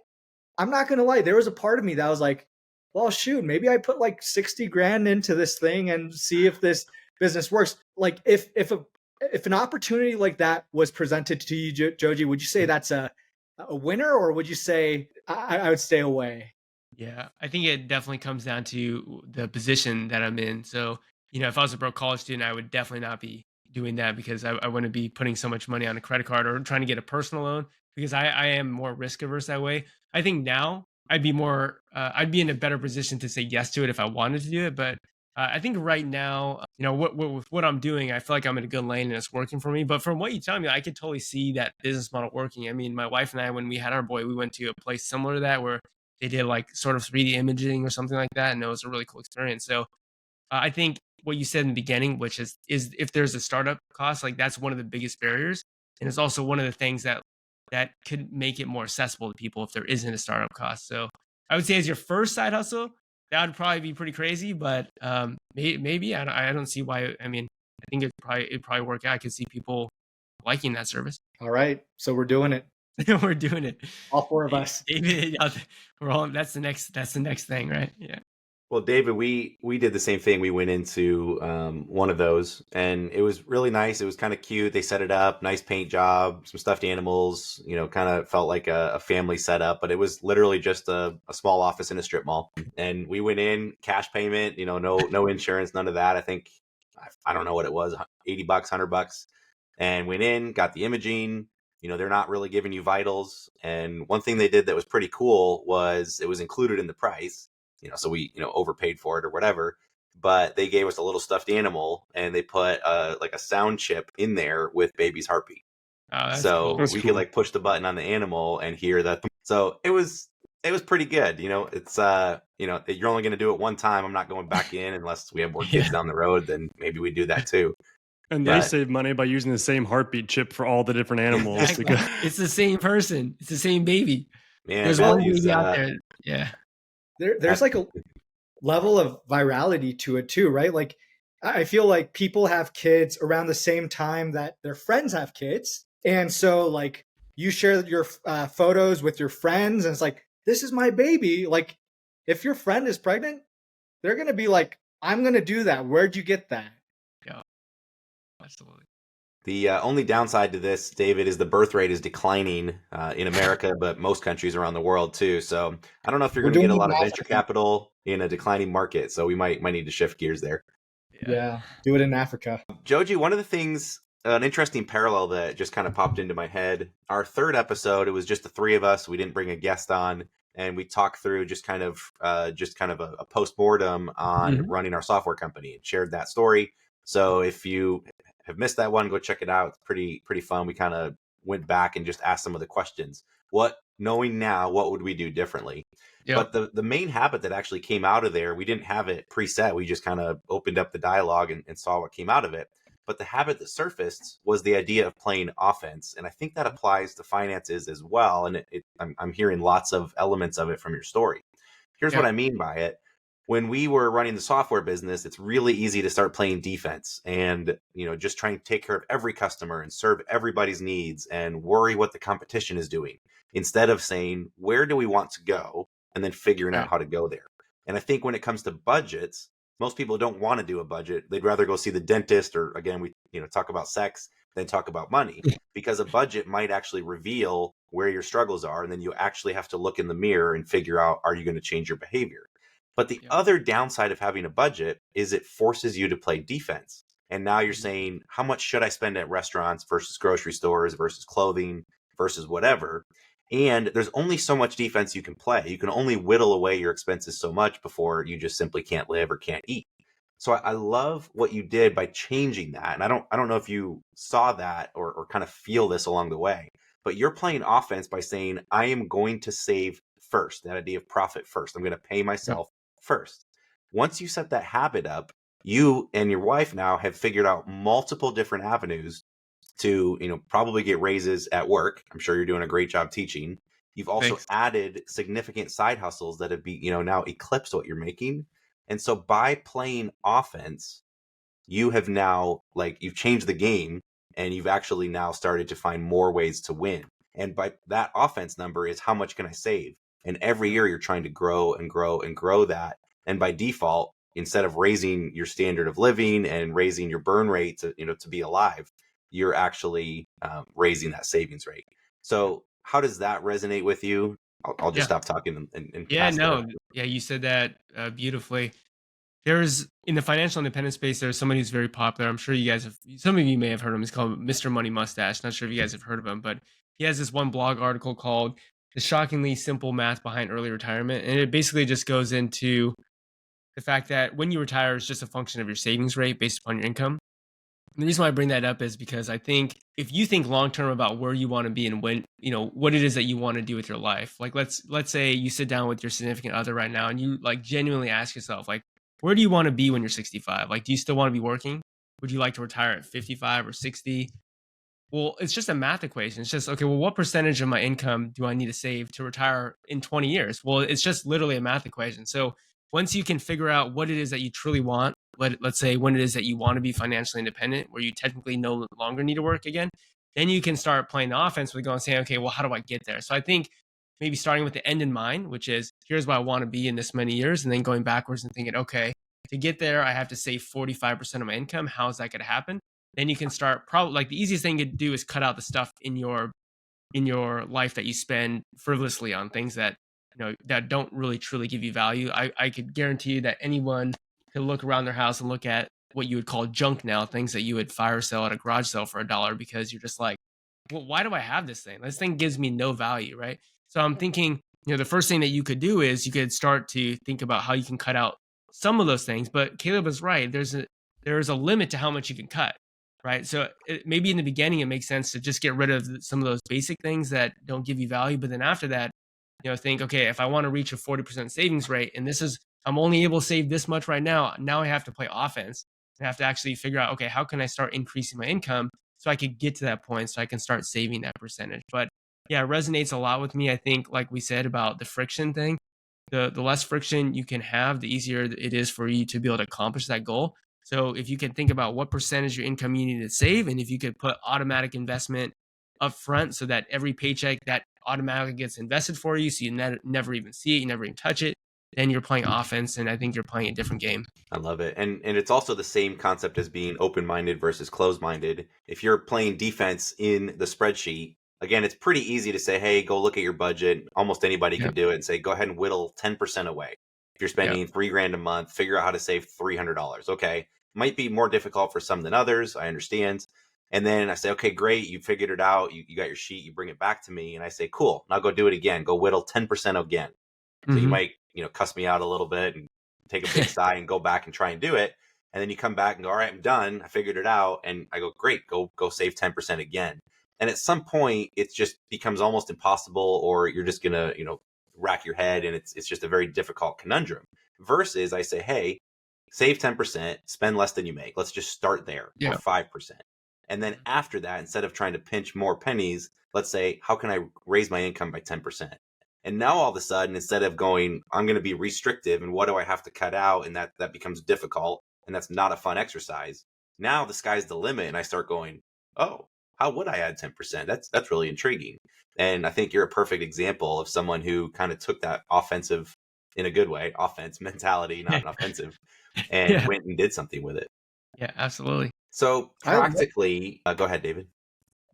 I'm not going to lie, there was a part of me that was like, well, shoot, maybe I put like 60 grand into this thing and see if this business works. Like if an opportunity like that was presented to you, Joji, would you say that's a winner, or would you say I would stay away? Yeah, I think it definitely comes down to the position that I'm in. So, if I was a broke college student, I would definitely not be doing that because I wouldn't be putting so much money on a credit card or trying to get a personal loan because I am more risk averse that way. I think now I'd be in a better position to say yes to it if I wanted to do it. But I think right now, with what I'm doing, I feel like I'm in a good lane and it's working for me. But from what you tell me, I could totally see that business model working. I mean, my wife and I, when we had our boy, we went to a place similar to that where they did like sort of 3D imaging or something like that, and it was a really cool experience. So I think what you said in the beginning, which is if there's a startup cost, like that's one of the biggest barriers, and it's also one of the things that could make it more accessible to people if there isn't a startup cost. So I would say as your first side hustle, that would probably be pretty crazy, but maybe I don't see why. I mean, I think it'd probably work out. I could see people liking that service. All right, so we're doing it. We're doing it. All four of us. David, we're all. That's the next thing, right? Yeah. Well, David, we did the same thing. We went into one of those, and it was really nice. It was kind of cute. They set it up, nice paint job, some stuffed animals. Kind of felt like a family setup, but it was literally just a small office in a strip mall. And we went in, cash payment. No insurance, none of that. I think I don't know what it was, $80, $100, and went in, got the imaging. They're not really giving you vitals. And one thing they did that was pretty cool was it was included in the price. So we, overpaid for it or whatever, but they gave us a little stuffed animal and they put like a sound chip in there with baby's heartbeat. Oh, that's So cool. we could like push the button on the animal and hear that. So it was pretty good. It's, you're only going to do it one time. I'm not going back in unless we have more kids down the road, then maybe we do that too. And they save money by using the same heartbeat chip for all the different animals. Exactly. It's the same person. It's the same baby. Man, There's one baby out there. Yeah. There's like a level of virality to it too, right? Like I feel like people have kids around the same time that their friends have kids. And so like you share your photos with your friends and it's like, this is my baby. Like if your friend is pregnant, they're going to be like, I'm going to do that. Where'd you get that? Yeah. Absolutely. The only downside to this, David, is the birth rate is declining in America, but most countries around the world too. So I don't know if you're going to get a lot of venture capital in a declining market. So we might need to shift gears there. Yeah, do it in Africa. Joji, one of the things, an interesting parallel that just kind of popped into my head. Our third episode, it was just the three of us. We didn't bring a guest on, and we talked through just kind of a postmortem on running our software company and shared that story. So if you have missed that one, go check it out. It's pretty fun. We kind of went back and just asked some of the questions. What knowing now what would we do differently. Yep. But the main habit that actually came out of there, we didn't have it preset. We just kind of opened up the dialogue and saw what came out of it. But the habit that surfaced was the idea of playing offense. And I think that applies to finances as well. And I'm hearing lots of elements of it from your story. Here's what Yep. I mean by it. When we were running the software business, it's really easy to start playing defense and, just trying to take care of every customer and serve everybody's needs and worry what the competition is doing instead of saying, where do we want to go? And then figuring out Right. how to go there. And I think when it comes to budgets, most people don't want to do a budget. They'd rather go see the dentist, or again, we talk about sex than talk about money, because a budget might actually reveal where your struggles are. And then you actually have to look in the mirror and figure out, are you going to change your behavior? But the Yep. other downside of having a budget is it forces you to play defense. And now you're saying, how much should I spend at restaurants versus grocery stores versus clothing versus whatever? And there's only so much defense you can play. You can only whittle away your expenses so much before you just simply can't live or can't eat. So I love what you did by changing that. And I don't know if you saw that or kind of feel this along the way, but you're playing offense by saying, I am going to save first, that idea of profit first. I'm going to pay Yep. myself first. Once you set that habit up, you and your wife now have figured out multiple different avenues to probably get raises at work. I'm sure you're doing a great job teaching. You've also Thanks. added significant side hustles that have now eclipsed what you're making. And so by playing offense, you have now, like, you've changed the game, and you've actually now started to find more ways to win. And by that offense number is, how much can I save? And every year you're trying to grow and grow and grow that. And by default, instead of raising your standard of living and raising your burn rate to be alive, you're actually raising that savings rate. So how does that resonate with you? I'll just Yeah. stop talking and Yeah. pass it over. No. Yeah. You said that beautifully. There's in the financial independence space, there's somebody who's very popular. I'm sure you guys have, some of you may have heard of him. He's called Mr. Money Mustache. Not sure if you guys have heard of him, but he has this one blog article called The Shockingly Simple Math Behind Early Retirement. And it basically just goes into the fact that when you retire, it's just a function of your savings rate based upon your income. And the reason why I bring that up is because I think if you think long term about where you want to be and when, what it is that you want to do with your life, like let's say you sit down with your significant other right now and you like genuinely ask yourself, like, where do you want to be when you're 65? Like, do you still want to be working? Would you like to retire at 55 or 60? Well, it's just a math equation. It's just, okay, well, what percentage of my income do I need to save to retire in 20 years? Well, it's just literally a math equation. So once you can figure out what it is that you truly want, let's say when it is that you want to be financially independent, where you technically no longer need to work again, then you can start playing the offense with going and saying, okay, well, how do I get there? So I think maybe starting with the end in mind, which is, here's what I want to be in this many years, and then going backwards and thinking, okay, to get there, I have to save 45% of my income. How is that going to happen? Then you can start, probably like the easiest thing to do is cut out the stuff in your life that you spend frivolously on things that that don't really truly give you value. I could guarantee you that anyone could look around their house and look at what you would call junk now, things that you would fire sale at a garage sale for $1, because you're just like, well, why do I have this thing? This thing gives me no value, right? So I'm thinking, the first thing that you could do is you could start to think about how you can cut out some of those things. But Caleb is right. There's a limit to how much you can cut, right? So maybe in the beginning it makes sense to just get rid of some of those basic things that don't give you value. But then after that, think, okay, if I want to reach a 40% savings rate, and I'm only able to save this much right now. Now I have to play offense. I have to actually figure out, okay, how can I start increasing my income so I could get to that point so I can start saving that percentage. But yeah, it resonates a lot with me. I think, like we said about the friction thing, the less friction you can have, the easier it is for you to be able to accomplish that goal. So if you can think about what percentage of your income you need to save, and if you could put automatic investment up front so that every paycheck that automatically gets invested for you, so you never even see it, you never even touch it, then you're playing offense, and I think you're playing a different game. I love it. And it's also the same concept as being open-minded versus closed-minded. If you're playing defense in the spreadsheet, again, it's pretty easy to say, hey, go look at your budget. Almost anybody Yep. can do it and say, go ahead and whittle 10% away. If you're spending Yep. $3,000 a month, figure out how to save $300. Okay. Might be more difficult for some than others. I understand. And then I say, okay, great. You figured it out. You got your sheet. You bring it back to me. And I say, cool. Now go do it again. Go whittle 10% again. So you Mm-hmm. might, cuss me out a little bit and take a big sigh and go back and try and do it. And then you come back and go, all right, I'm done. I figured it out. And I go, great, go save 10% again. And at some point, it just becomes almost impossible, or you're just going to, rack your head, and it's just a very difficult conundrum. Versus I say, hey, save 10%, spend less than you make. Let's just start there, or Yeah. 5%. And then after that, instead of trying to pinch more pennies, let's say, how can I raise my income by 10%? And now all of a sudden, instead of going, I'm going to be restrictive and what do I have to cut out? And that becomes difficult, and that's not a fun exercise. Now the sky's the limit, and I start going, oh, how would I add 10%? That's really intriguing. And I think you're a perfect example of someone who kind of took that offensive, in a good way, offense mentality, not an offensive, and Yeah. went and did something with it. Yeah, absolutely. So I love- practically, go ahead, David.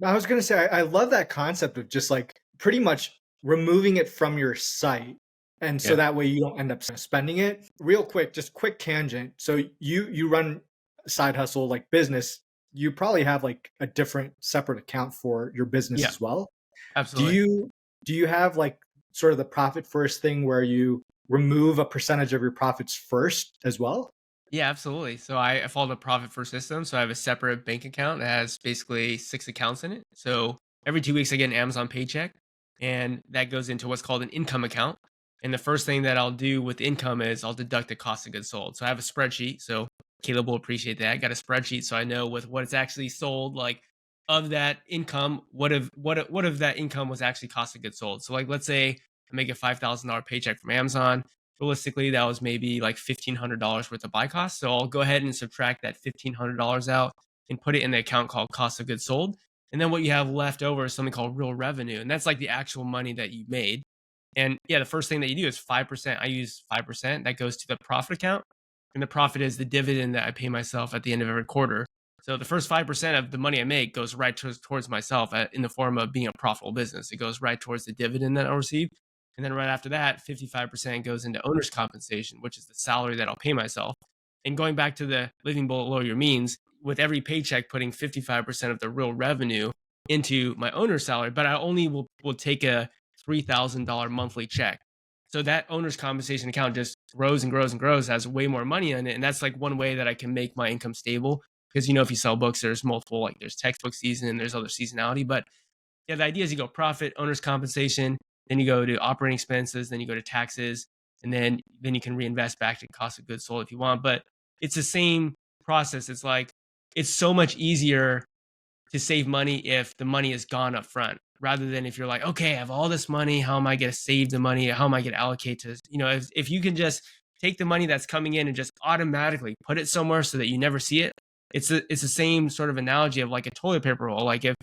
I was going to say, I love that concept of just like pretty much removing it from your site. And so Yeah. that way you don't end up spending it. Real quick, just quick tangent. So you run a side hustle like business. You probably have like a different separate account for your business Yeah. as well. Absolutely. Do you have like sort of the profit first thing where you remove a percentage of your profits first as well? Yeah, absolutely. So I follow the profit first system. So I have a separate bank account that has basically 6 accounts in it. So every 2 weeks I get an Amazon paycheck, and that goes into what's called an income account. And the first thing that I'll do with income is I'll deduct the cost of goods sold. So I have a spreadsheet. So Caleb will appreciate that. I got a spreadsheet so I know with what it's actually sold, like of that income, what of that income was actually cost of goods sold. So like let's say I make a $5,000 paycheck from Amazon. Realistically, that was maybe like $1,500 worth of buy cost. So I'll go ahead and subtract that $1,500 out and put it in the account called cost of goods sold. And then what you have left over is something called real revenue. And that's like the actual money that you made. And yeah, the first thing that you do is 5%. I use 5%. That goes to the profit account. And the profit is the dividend that I pay myself at the end of every quarter. So the first 5% of the money I make goes right towards myself in the form of being a profitable business. It goes right towards the dividend that I'll receive. And then right after that, 55% goes into owner's compensation, which is the salary that I'll pay myself. And going back to the living below your means, with every paycheck putting 55% of the real revenue into my owner's salary, but I only will take a $3,000 monthly check. So that owner's compensation account just grows and grows and grows, has way more money in it. And that's like one way that I can make my income stable. Because, if you sell books, there's multiple, like there's textbook season and there's other seasonality. But yeah, the idea is you go profit, owner's compensation, then you go to operating expenses, then you go to taxes, and then you can reinvest back to cost of goods sold if you want. But it's the same process. It's like it's so much easier to save money if the money is gone up front, rather than if you're like, okay, I have all this money, how am I going to save the money? How am I going to allocate to, if you can just take the money that's coming in and just automatically put it somewhere so that you never see it. It's the same sort of analogy of like a toilet paper roll. Like if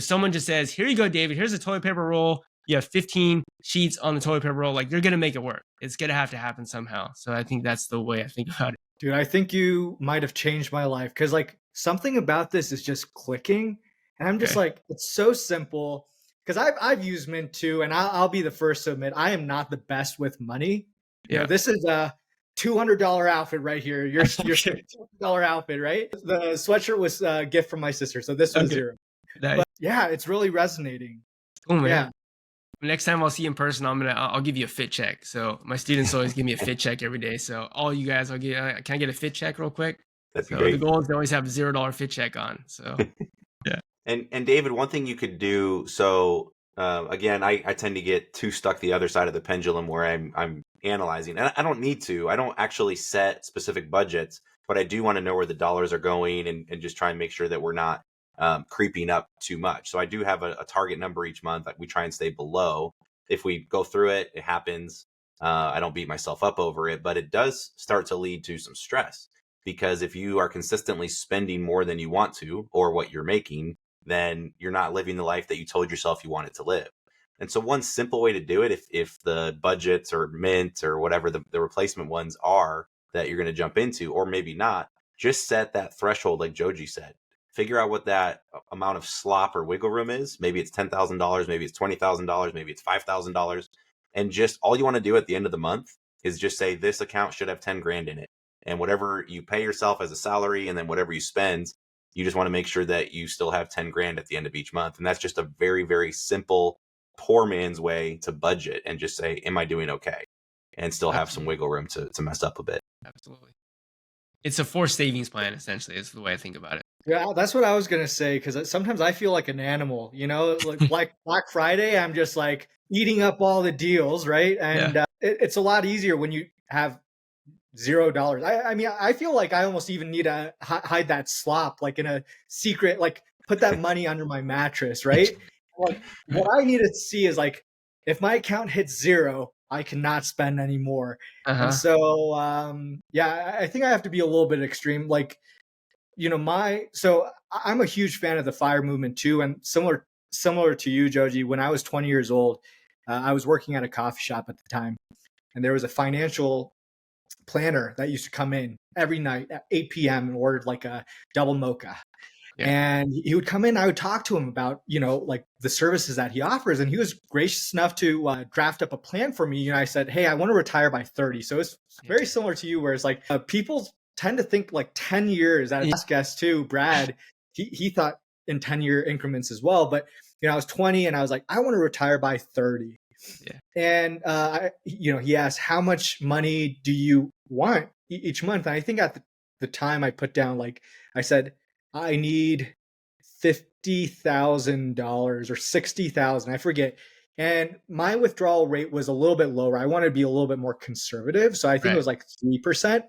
someone just says, here you go, David, here's a toilet paper roll. You have 15 sheets on the toilet paper roll. Like, they're going to make it work. It's going to have to happen somehow. So I think that's the way I think about it. Dude, I think you might have changed my life because like something about this is just clicking. And I'm just Okay. like, it's so simple. Because I've used Mint too, and I'll be the first to admit I am not the best with money. Yeah. This is a $200 outfit right here. Your $200 outfit, right? The sweatshirt was a gift from my sister, so this was Okay. zero. Nice. But yeah, it's really resonating. Cool, man. Yeah. Next time I'll see you in person, I'll give you a fit check. So my students always give me a fit check every day. So all you guys, can I get a fit check real quick? That'd be So great. the goal is to always have $0 fit check on. So And David, one thing you could do. So again, I tend to get too stuck the other side of the pendulum where I'm analyzing, and I don't need to. I don't actually set specific budgets, but I do want to know where the dollars are going and just try and make sure that we're not creeping up too much. So I do have a target number each month that we try and stay below. If we go through it, it happens. I don't beat myself up over it, but it does start to lead to some stress, because if you are consistently spending more than you want to or what you're making, then you're not living the life that you told yourself you wanted to live. And so one simple way to do it, if the budgets or Mint or whatever the replacement ones are that you're going to jump into, or maybe not, just set that threshold like Joji said. Figure out what that amount of slop or wiggle room is. Maybe it's $10,000, maybe it's $20,000, maybe it's $5,000. And just all you want to do at the end of the month is just say, this account should have 10 grand in it. And whatever you pay yourself as a salary and then whatever you spend, you just want to make sure that you still have 10 grand at the end of each month. And that's just a very, very simple, poor man's way to budget and just say, am I doing okay? And still have some wiggle room to mess up a bit. absolutely. It's a forced savings plan, essentially, is the way I think about it. Yeah, that's what I was gonna say, 'cause sometimes I feel like an animal, like Black Friday, I'm just like eating up all the deals, right? Yeah. And it's a lot easier when you have $0. I mean, I feel like I almost even need to hide that slop, like in a secret, like put that money under my mattress, right? Like what Right. I need to see is like if my account hits 0, I cannot spend anymore. And Uh-huh. so, yeah, I think I have to be a little bit extreme. Like, I'm a huge fan of the fire movement too, and similar to you, Joji. When I was 20 years old, I was working at a coffee shop at the time, and there was a financial planner that used to come in every night at 8 p.m. and ordered like a double mocha. Yeah. And he would come in. I would talk to him about, like the services that he offers, and he was gracious enough to draft up a plan for me. And I said, "Hey, I want to retire by 30." So it's Yeah. very similar to you, where it's like people tend to think like 10 years. That Yeah. last guest too, Brad, he thought in 10-year increments as well. But I was 20, and I was like, I want to retire by 30. Yeah. And he asked, "How much money do you want each month?" And I think at the time I put down, like, I said, I need $50,000 or 60,000, I forget. And my withdrawal rate was a little bit lower. I wanted to be a little bit more conservative, so I think it Right. was like 3%.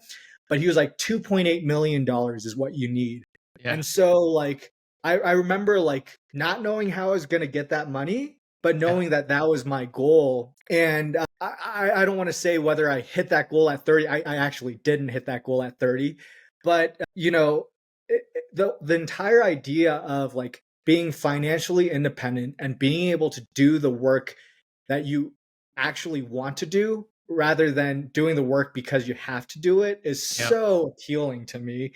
But he was like, $2.8 million is what you need. Yeah. And so, like, I remember like not knowing how I was going to get that money, but Yeah. knowing that that was my goal. And I don't want to say whether I hit that goal at 30. I actually didn't hit that goal at 30. But, the entire idea of like being financially independent and being able to do the work that you actually want to do rather than doing the work because you have to do it is Yeah. so appealing to me.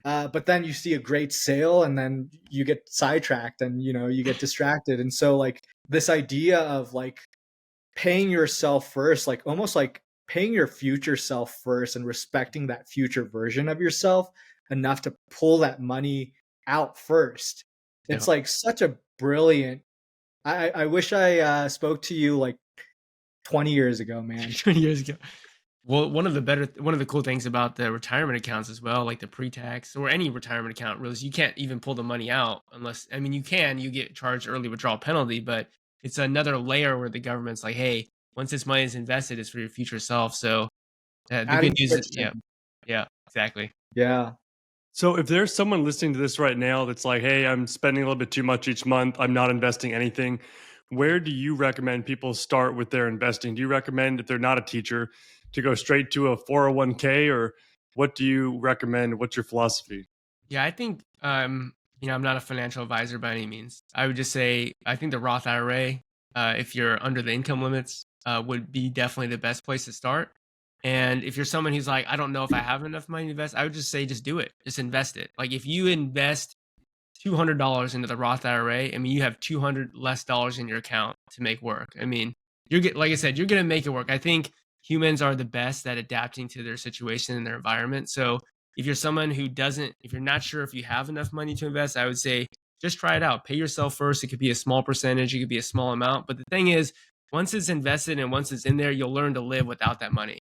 But then you see a great sale and then you get sidetracked and you get distracted. And so like this idea of like paying yourself first, like almost like paying your future self first and respecting that future version of yourself enough to pull that money out first. Yeah. It's like such a brilliant. I wish I spoke to you like 20 years ago, man. 20 years ago. Well, one of the cool things about the retirement accounts as well, like the pre-tax or any retirement account, really, is you can't even pull the money out unless, I mean, you get charged early withdrawal penalty, but it's another layer where the government's like, hey, once this money is invested, it's for your future self. So the good Adding news is, friction. yeah, exactly. Yeah. So if there's someone listening to this right now that's like, hey, I'm spending a little bit too much each month, I'm not investing anything, where do you recommend people start with their investing? Do you recommend, if they're not a teacher, to go straight to a 401k, or what do you recommend? What's your philosophy? Yeah, I think I'm not a financial advisor by any means. I would just say I think the Roth IRA, if you're under the income limits, would be definitely the best place to start. And if you're someone who's like, I don't know if I have enough money to invest, I would just say just do it. Just invest it. Like if you invest $200 into the Roth IRA, I mean, you have 200 less dollars in your account to make work. I mean, like I said, you're going to make it work. I think humans are the best at adapting to their situation and their environment. So if you're someone who doesn't, if you're not sure if you have enough money to invest, I would say just try it out. Pay yourself first. It could be a small percentage, it could be a small amount. But the thing is, once it's invested and once it's in there, you'll learn to live without that money.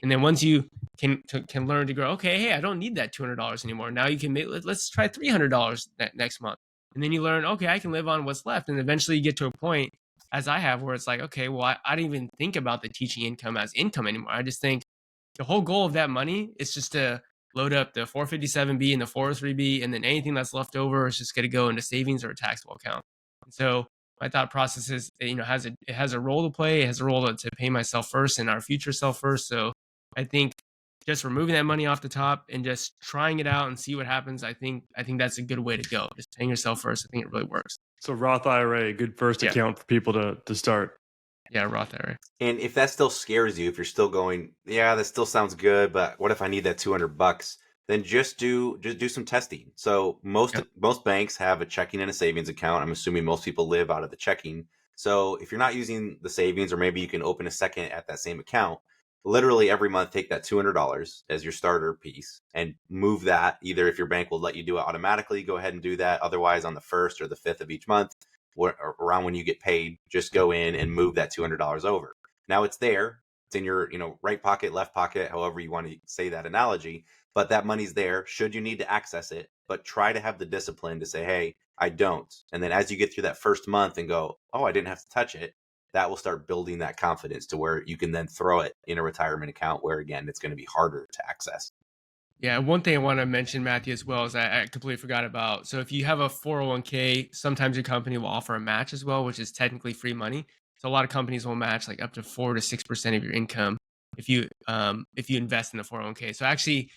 And then once you can learn to go, okay, hey, I don't need that $200 anymore. Now you can let's try $300 next month. And then you learn, okay, I can live on what's left. And eventually you get to a point, as I have, where it's like, okay, well, I didn't even think about the teaching income as income anymore. I just think the whole goal of that money is just to load up the 457B and the 403B, and then anything that's left over is just going to go into savings or a taxable account. And so my thought process is, it has a role to play. It has a role to pay myself first and our future self first. So I think just removing that money off the top and just trying it out and see what happens. I think that's a good way to go. Just paying yourself first. I think it really works. So Roth IRA, good first Yeah. account for people to start. Yeah, Roth IRA. And if that still scares you, if you're still going, yeah, that still sounds good, but what if I need that $200? Then just do some testing. So most banks have a checking and a savings account. I'm assuming most people live out of the checking. So if you're not using the savings, or maybe you can open a second at that same account, literally every month take that $200 as your starter piece and move that. Either if your bank will let you do it automatically, go ahead and do that. Otherwise, on the 1st or the 5th of each month, around when you get paid, just go in and move that $200 over. Now it's there. It's in your right pocket, left pocket, however you want to say that analogy. But that money's there. Should you need to access it, but try to have the discipline to say, hey, I don't. And then as you get through that first month and go, oh, I didn't have to touch it, that will start building that confidence to where you can then throw it in a retirement account where, again, it's going to be harder to access. Yeah, one thing I want to mention, Matthew, as well, is I completely forgot about. So if you have a 401k, sometimes your company will offer a match as well, which is technically free money. So a lot of companies will match like up to 4 to 6% of your income if you invest in the 401k. So actually,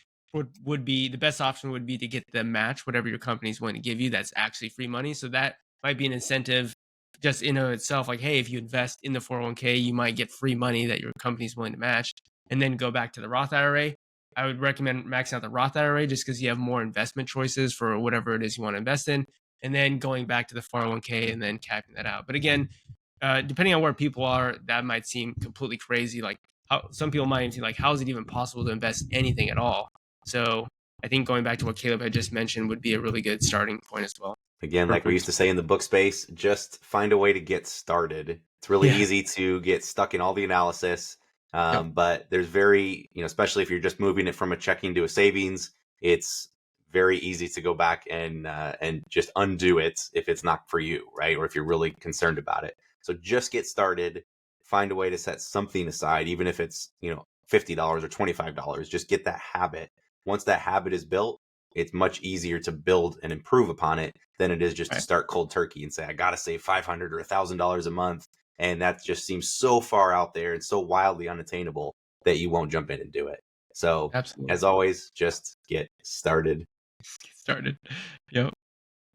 would be the best option would be to get the match, whatever your company is willing to give you. That's actually free money. So that might be an incentive just in of itself. Like, hey, if you invest in the 401k, you might get free money that your company is willing to match, and then go back to the Roth IRA. I would recommend maxing out the Roth IRA just because you have more investment choices for whatever it is you want to invest in, and then going back to the 401k and then capping that out. But again, depending on where people are, that might seem completely crazy. Like some people might even think like, how is it even possible to invest anything at all? So I think going back to what Caleb had just mentioned would be a really good starting point as well. Again, like we used to say in the book space, just find a way to get started. It's really easy to get stuck in all the analysis. But there's very, especially if you're just moving it from a checking to a savings, it's very easy to go back and just undo it if it's not for you, right? Or if you're really concerned about it. So just get started, find a way to set something aside, even if it's, $50 or $25, just get that habit. Once that habit is built, it's much easier to build and improve upon it than it is just to start cold turkey and say, I got to save $500 or $1,000 a month. And that just seems so far out there and so wildly unattainable that you won't jump in and do it. So Absolutely. As always, just get started. Get started. Yep.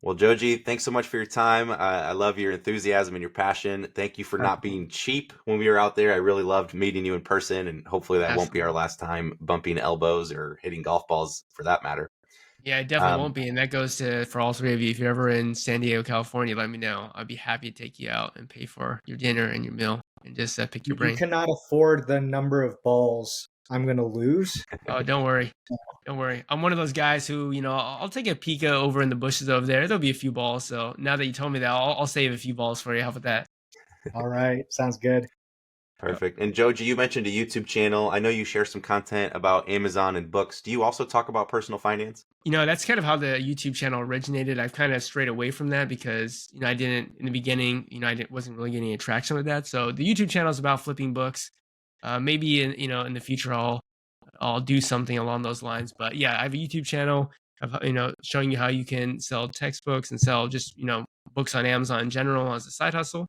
Well, Joji, thanks so much for your time. I love your enthusiasm and your passion. Thank you for not being cheap when we were out there. I really loved meeting you in person, and hopefully that won't be our last time bumping elbows or hitting golf balls for that matter. Yeah, it definitely won't be. And that goes to for all three of you. If you're ever in San Diego, California, let me know. I'd be happy to take you out and pay for your dinner and your meal and just pick your brain. You cannot afford the number of balls I'm going to lose. Oh, don't worry. Don't worry. I'm one of those guys who, I'll take a peek over in the bushes over there. There'll be a few balls. So now that you told me that, I'll save a few balls for you. How about that? All right. Sounds good. Perfect. And Joji, you mentioned a YouTube channel. I know you share some content about Amazon and books. Do you also talk about personal finance? That's kind of how the YouTube channel originated. I've kind of strayed away from that because, I didn't, in the beginning, wasn't really getting any traction with that. So the YouTube channel is about flipping books. Maybe in the future, I'll do something along those lines. But yeah, I have a YouTube channel of, showing you how you can sell textbooks and sell just, books on Amazon in general as a side hustle.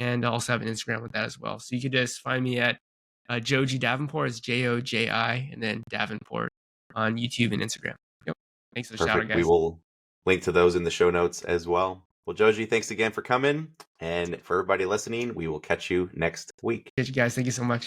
And I also have an Instagram with that as well. So you could just find me at Joji Davenport. It's Joji and then Davenport on YouTube and Instagram. Yep. Thanks for the shout out, guys. We will link to those in the show notes as well. Well, Joji, thanks again for coming. And for everybody listening, we will catch you next week. Thank you guys. Thank you so much.